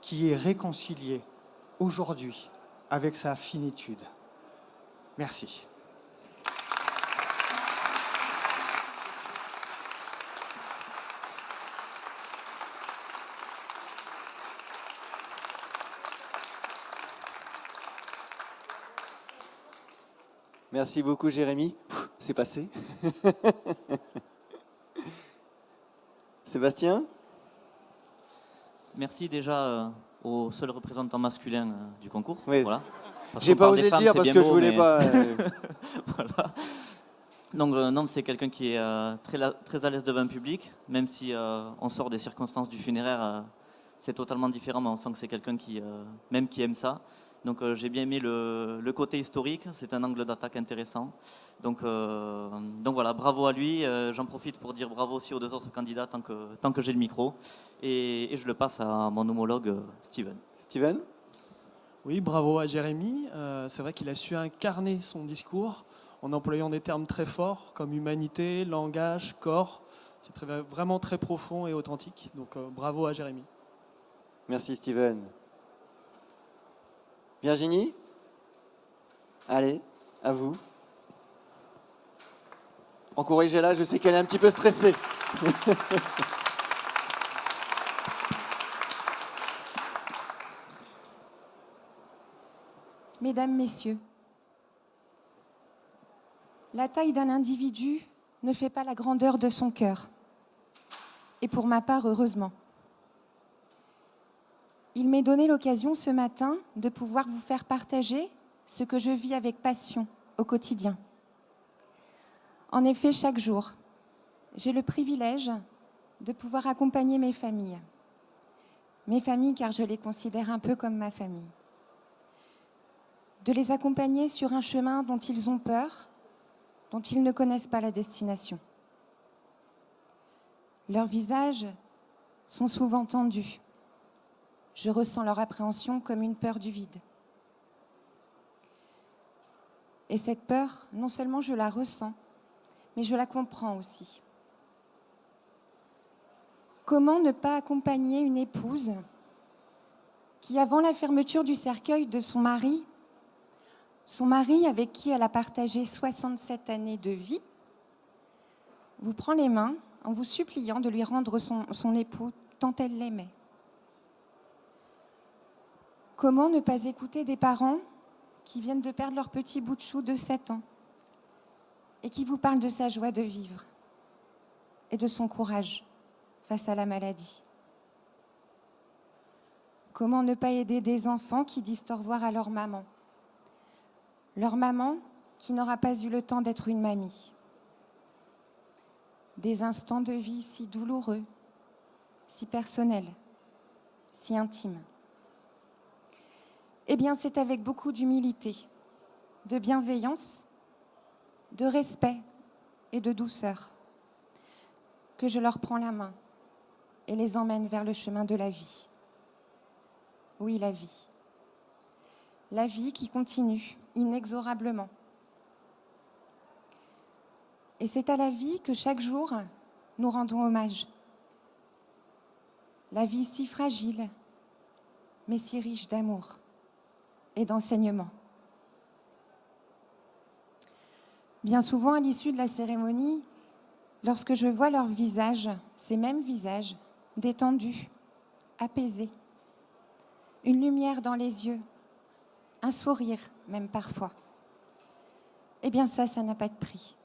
qui est réconciliée aujourd'hui avec sa finitude. Merci. Merci beaucoup, Jérémy. C'est passé. Sébastien ? Merci déjà au seul représentant masculin du concours. Oui. Voilà. Parce J'ai qu'on pas parle osé des le femmes, dire c'est parce bien que beau, je voulais mais- pas. Voilà. Donc non, c'est quelqu'un qui est très à l'aise devant un public, même si on sort des circonstances du funéraire, c'est totalement différent, mais on sent que c'est quelqu'un qui aime ça. Donc j'ai bien aimé le côté historique, c'est un angle d'attaque intéressant. Donc voilà, bravo à lui. J'en profite pour dire bravo aussi aux deux autres candidats tant que j'ai le micro. Et je le passe à mon homologue Steven. Steven ? Oui, bravo à Jérémy. C'est vrai qu'il a su incarner son discours en employant des termes très forts comme humanité, langage, corps. C'est vraiment très profond et authentique. Donc bravo à Jérémy. Merci, Steven. Virginie ? Allez, à vous. Encouragez-la, je sais qu'elle est un petit peu stressée. Mesdames, Messieurs, la taille d'un individu ne fait pas la grandeur de son cœur. Et pour ma part, heureusement. Il m'est donné l'occasion ce matin de pouvoir vous faire partager ce que je vis avec passion au quotidien. En effet, chaque jour, j'ai le privilège de pouvoir accompagner mes familles. Mes familles, car je les considère un peu comme ma famille. De les accompagner sur un chemin dont ils ont peur, dont ils ne connaissent pas la destination. Leurs visages sont souvent tendus. Je ressens leur appréhension comme une peur du vide. Et cette peur, non seulement je la ressens, mais je la comprends aussi. Comment ne pas accompagner une épouse qui, avant la fermeture du cercueil de son mari avec qui elle a partagé 67 années de vie, vous prend les mains en vous suppliant de lui rendre son époux tant elle l'aimait. Comment ne pas écouter des parents qui viennent de perdre leur petit bout de chou de 7 ans et qui vous parlent de sa joie de vivre et de son courage face à la maladie? Comment ne pas aider des enfants qui disent au revoir à leur maman qui n'aura pas eu le temps d'être une mamie? Des instants de vie si douloureux, si personnel, si intime. Eh bien, c'est avec beaucoup d'humilité, de bienveillance, de respect et de douceur que je leur prends la main et les emmène vers le chemin de la vie. Oui, la vie. La vie qui continue inexorablement. Et c'est à la vie que chaque jour, nous rendons hommage. La vie si fragile, mais si riche d'amour et d'enseignement. Bien souvent, à l'issue de la cérémonie, lorsque je vois leurs visages, ces mêmes visages, détendus, apaisés, une lumière dans les yeux, un sourire même parfois, eh bien ça n'a pas de prix.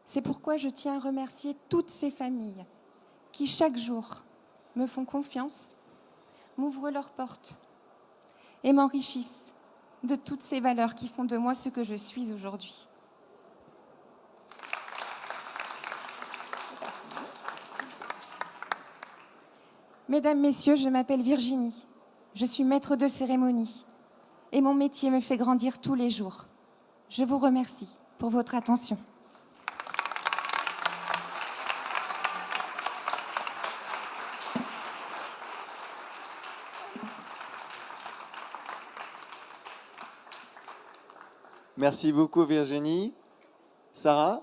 C'est pourquoi je tiens à remercier toutes ces familles qui, chaque jour, me font confiance, m'ouvrent leurs portes et m'enrichissent de toutes ces valeurs qui font de moi ce que je suis aujourd'hui. Mesdames, Messieurs, je m'appelle Virginie. Je suis maître de cérémonie et mon métier me fait grandir tous les jours. Je vous remercie pour votre attention. Merci beaucoup Virginie. Sarah?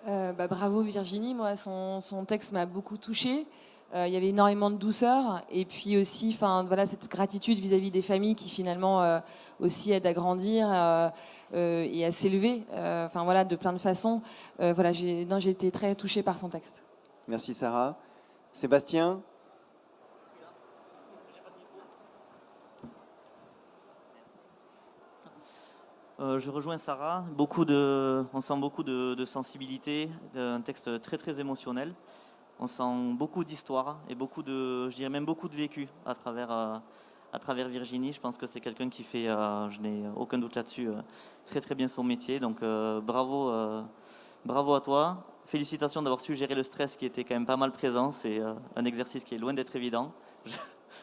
Bravo Virginie, moi son texte m'a beaucoup touchée. Il y avait énormément de douceur et puis aussi voilà, cette gratitude vis-à-vis des familles qui finalement aussi aident à grandir et à s'élever voilà, de plein de façons. Voilà, j'ai été très touchée par son texte. Merci Sarah. Sébastien? Je rejoins Sarah. On sent beaucoup de sensibilité, un texte très très émotionnel. On sent beaucoup d'histoire et je dirais même beaucoup de vécu à travers Virginie. Je pense que c'est quelqu'un qui fait, je n'ai aucun doute là-dessus, très très bien son métier. Donc bravo à toi. Félicitations d'avoir su gérer le stress qui était quand même pas mal présent. C'est un exercice qui est loin d'être évident.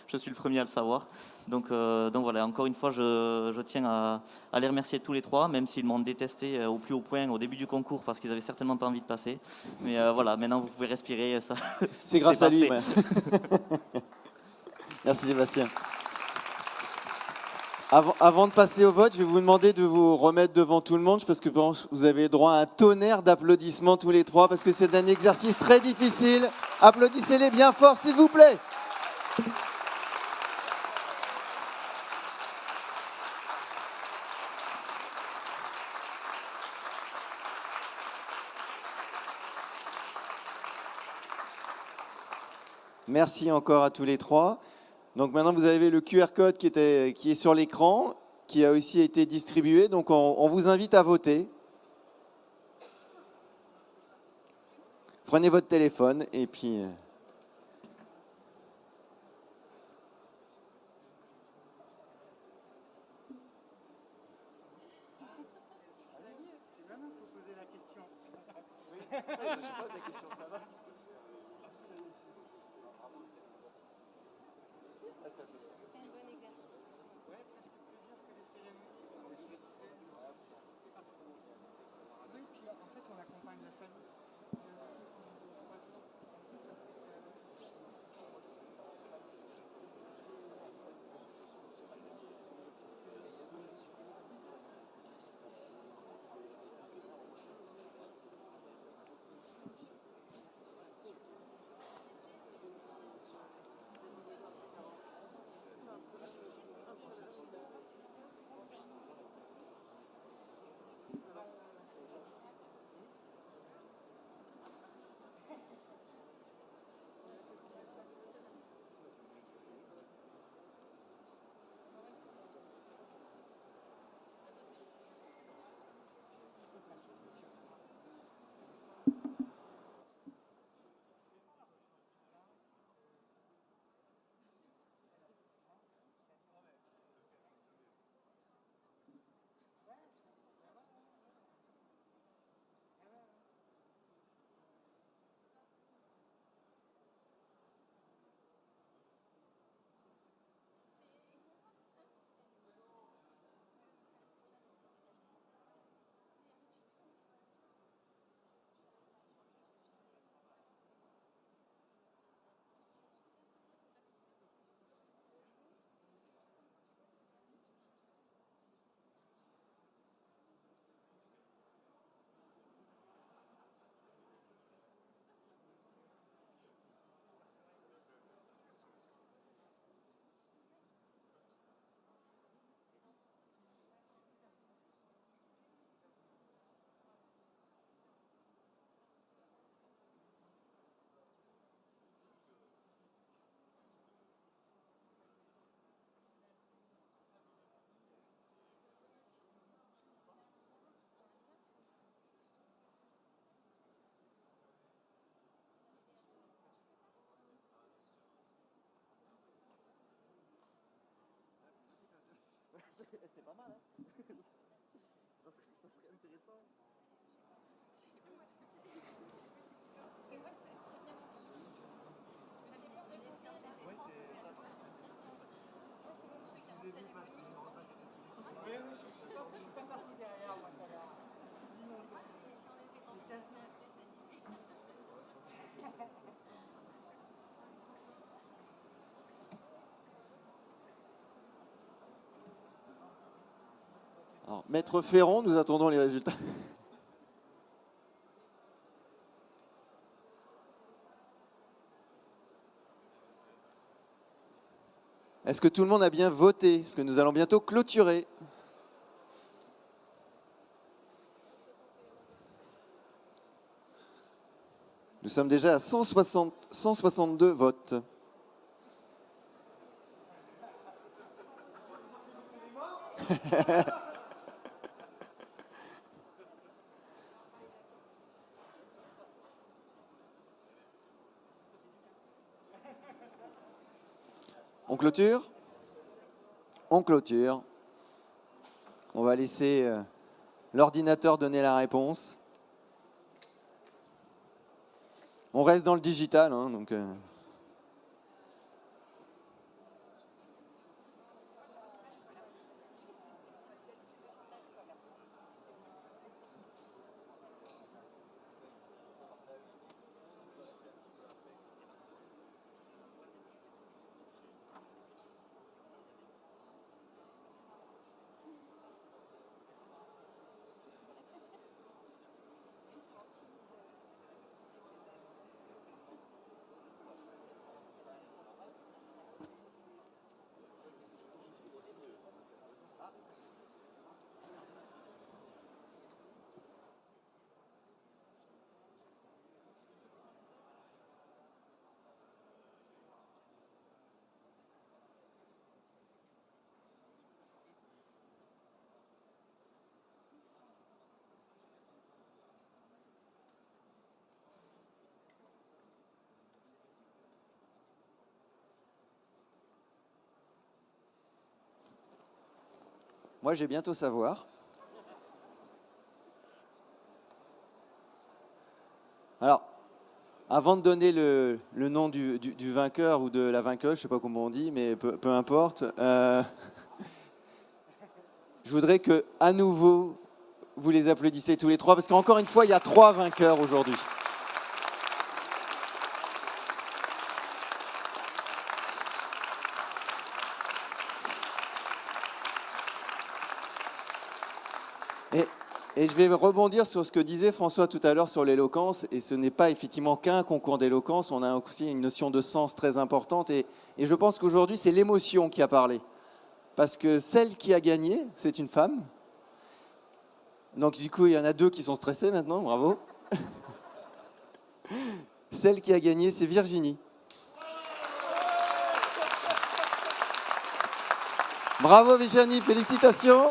Je suis le premier à le savoir. Donc voilà, encore une fois, je tiens à les remercier tous les trois, même s'ils m'ont détesté au plus haut point au début du concours parce qu'ils avaient certainement pas envie de passer. Mais voilà, maintenant vous pouvez respirer. Ça, c'est grâce à lui. Ouais. Merci Sébastien. Avant de passer au vote, je vais vous demander de vous remettre devant tout le monde parce que vous avez droit à un tonnerre d'applaudissements tous les trois parce que c'est un exercice très difficile. Applaudissez-les bien fort, s'il vous plaît. Merci encore à tous les trois. Donc maintenant, vous avez le QR code qui est sur l'écran, qui a aussi été distribué. Donc on vous invite à voter. Prenez votre téléphone et puis... Je pose la question, ça va? C'est un bon exercice. Ouais, presque plus dur que les cérémonies. Oui, puis en fait, on accompagne la famille. C'est pas mal, hein. Ça serait intéressant. Alors, Maître Ferron, nous attendons les résultats. Est-ce que tout le monde a bien voté? Parce que nous allons bientôt clôturer. Nous sommes déjà à 162 votes. On clôture? On clôture. On va laisser l'ordinateur donner la réponse. On reste dans le digital, hein, donc... Moi, j'ai bientôt savoir. Alors, avant de donner le nom du vainqueur ou de la vainqueuse, je ne sais pas comment on dit, mais peu importe, je voudrais que, à nouveau, vous les applaudissez tous les trois, parce qu'encore une fois, il y a 3 vainqueurs aujourd'hui. Et je vais rebondir sur ce que disait François tout à l'heure sur l'éloquence, et ce n'est pas effectivement qu'un concours d'éloquence, on a aussi une notion de sens très importante, et je pense qu'aujourd'hui c'est l'émotion qui a parlé, parce que celle qui a gagné, c'est une femme, donc du coup il y en a 2 qui sont stressés maintenant, bravo. Celle qui a gagné, c'est Virginie. Bravo Virginie, félicitations.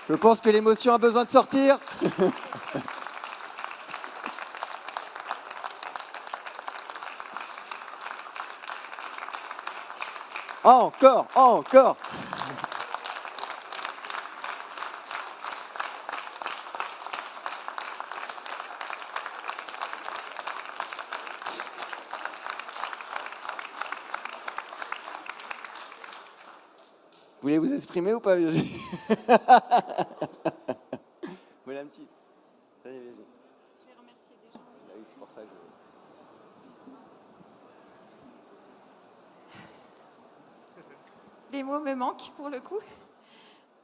Je pense que l'émotion a besoin de sortir. Encore, encore. Vous voulez vous exprimer ou pas, Virginie? Vous voulez un petit? Allez, Virginie. Je vais remercier des gens. Ah oui, c'est pour ça que Les mots me manquent pour le coup.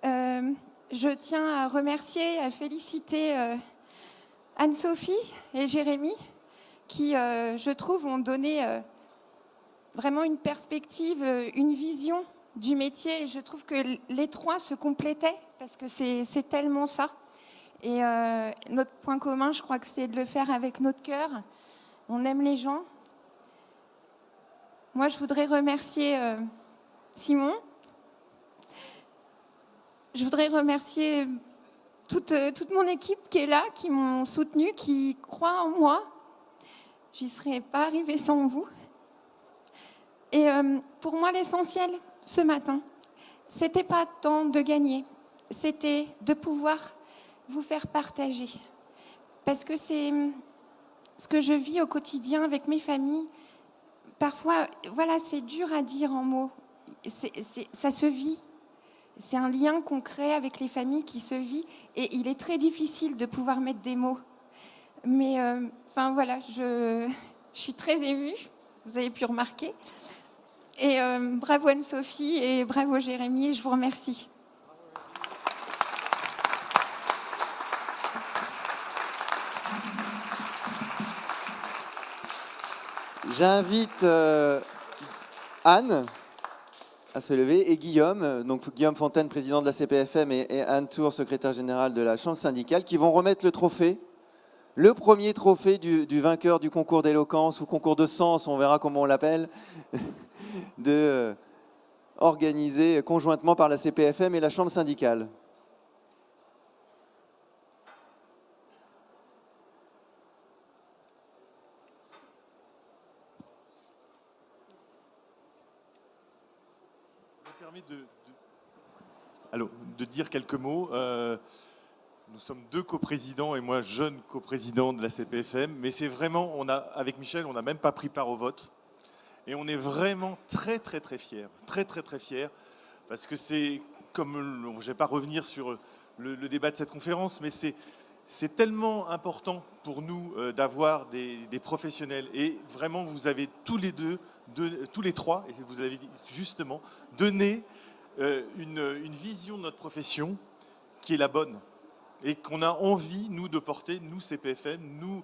Je tiens à remercier, à féliciter Anne-Sophie et Jérémy qui, je trouve, ont donné vraiment une perspective, une vision du métier. Et je trouve que les 3 se complétaient parce que c'est tellement ça. Et notre point commun, je crois que c'est de le faire avec notre cœur. On aime les gens. Moi, je voudrais remercier Simon. Je voudrais remercier toute mon équipe qui est là, qui m'ont soutenue, qui croient en moi. J'y serais pas arrivée sans vous. Et pour moi, l'essentiel ce matin, c'était pas tant de gagner, c'était de pouvoir vous faire partager. Parce que c'est ce que je vis au quotidien avec mes familles. Parfois, voilà, c'est dur à dire en mots. Ça se vit. C'est un lien qu'on crée avec les familles qui se vit. Et il est très difficile de pouvoir mettre des mots. Mais, enfin, voilà, je suis très émue. Vous avez pu remarquer. Et bravo Anne-Sophie et bravo Jérémy. Et je vous remercie. J'invite Anne à se lever et Guillaume, donc Guillaume Fontaine, président de la CPFM, et Anne Tour, secrétaire générale de la Chambre syndicale, qui vont remettre le trophée, le premier trophée du vainqueur du concours d'éloquence ou concours de sens, on verra comment on l'appelle, organisé conjointement par la CPFM et la Chambre syndicale. de dire quelques mots. Nous sommes deux coprésidents et moi jeune coprésident de la CPFM, mais c'est vraiment, avec Michel, on n'a même pas pris part au vote. Et on est vraiment très fiers, très fiers, parce que c'est, comme, je ne vais pas revenir sur le débat de cette conférence, mais c'est tellement important pour nous d'avoir des professionnels. Et vraiment, vous avez tous les trois, et vous avez justement donné une vision de notre profession qui est la bonne et qu'on a envie, nous, de porter, nous, CPFM, nous,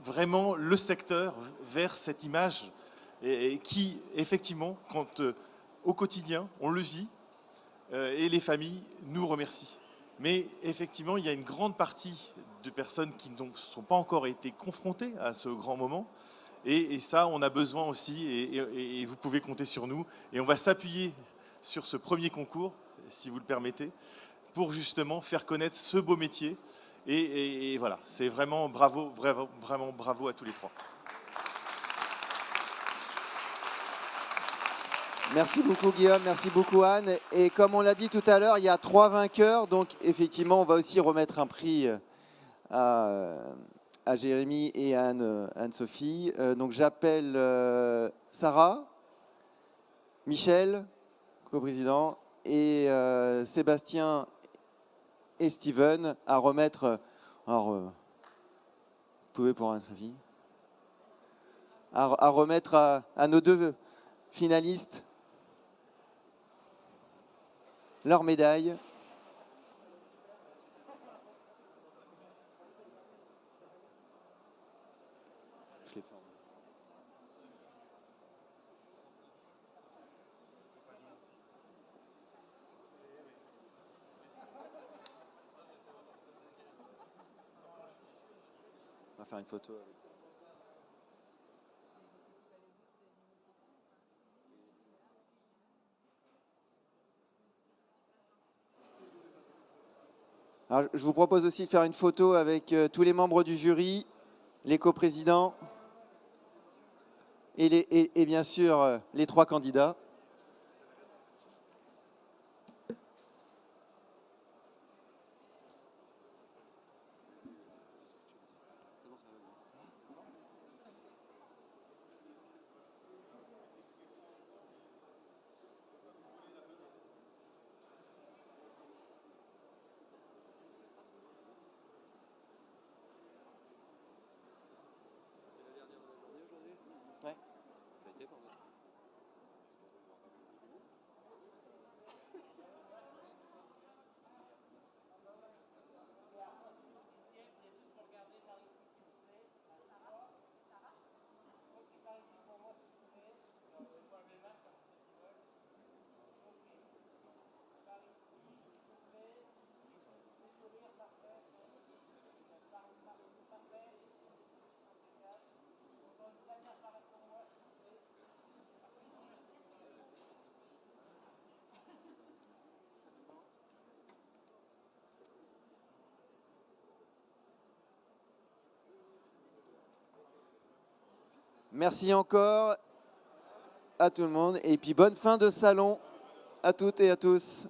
vraiment le secteur vers cette image et qui, effectivement, quand au quotidien, on le vit et les familles nous remercient. Mais effectivement, il y a une grande partie de personnes qui ne sont pas encore été confrontées à ce grand moment. Et ça, on a besoin aussi, et vous pouvez compter sur nous. Et on va s'appuyer sur ce premier concours, si vous le permettez, pour justement faire connaître ce beau métier. Et voilà, c'est vraiment bravo, vraiment bravo à tous les trois. Merci beaucoup Guillaume, merci beaucoup Anne. Et comme on l'a dit tout à l'heure, il y a 3 vainqueurs. Donc effectivement, on va aussi remettre un prix à Jérémy et à Anne-Sophie. Donc j'appelle Sarah, Michel, coprésident, et Sébastien et Steven à remettre, alors vous pouvez pour Anne-Sophie, à remettre à nos 2 finalistes leur médaille. Je l'ai fait. On va faire une photo avec. Alors, je vous propose aussi de faire une photo avec tous les membres du jury, les coprésidents et bien sûr les 3 candidats. Merci encore à tout le monde. Et puis bonne fin de salon à toutes et à tous.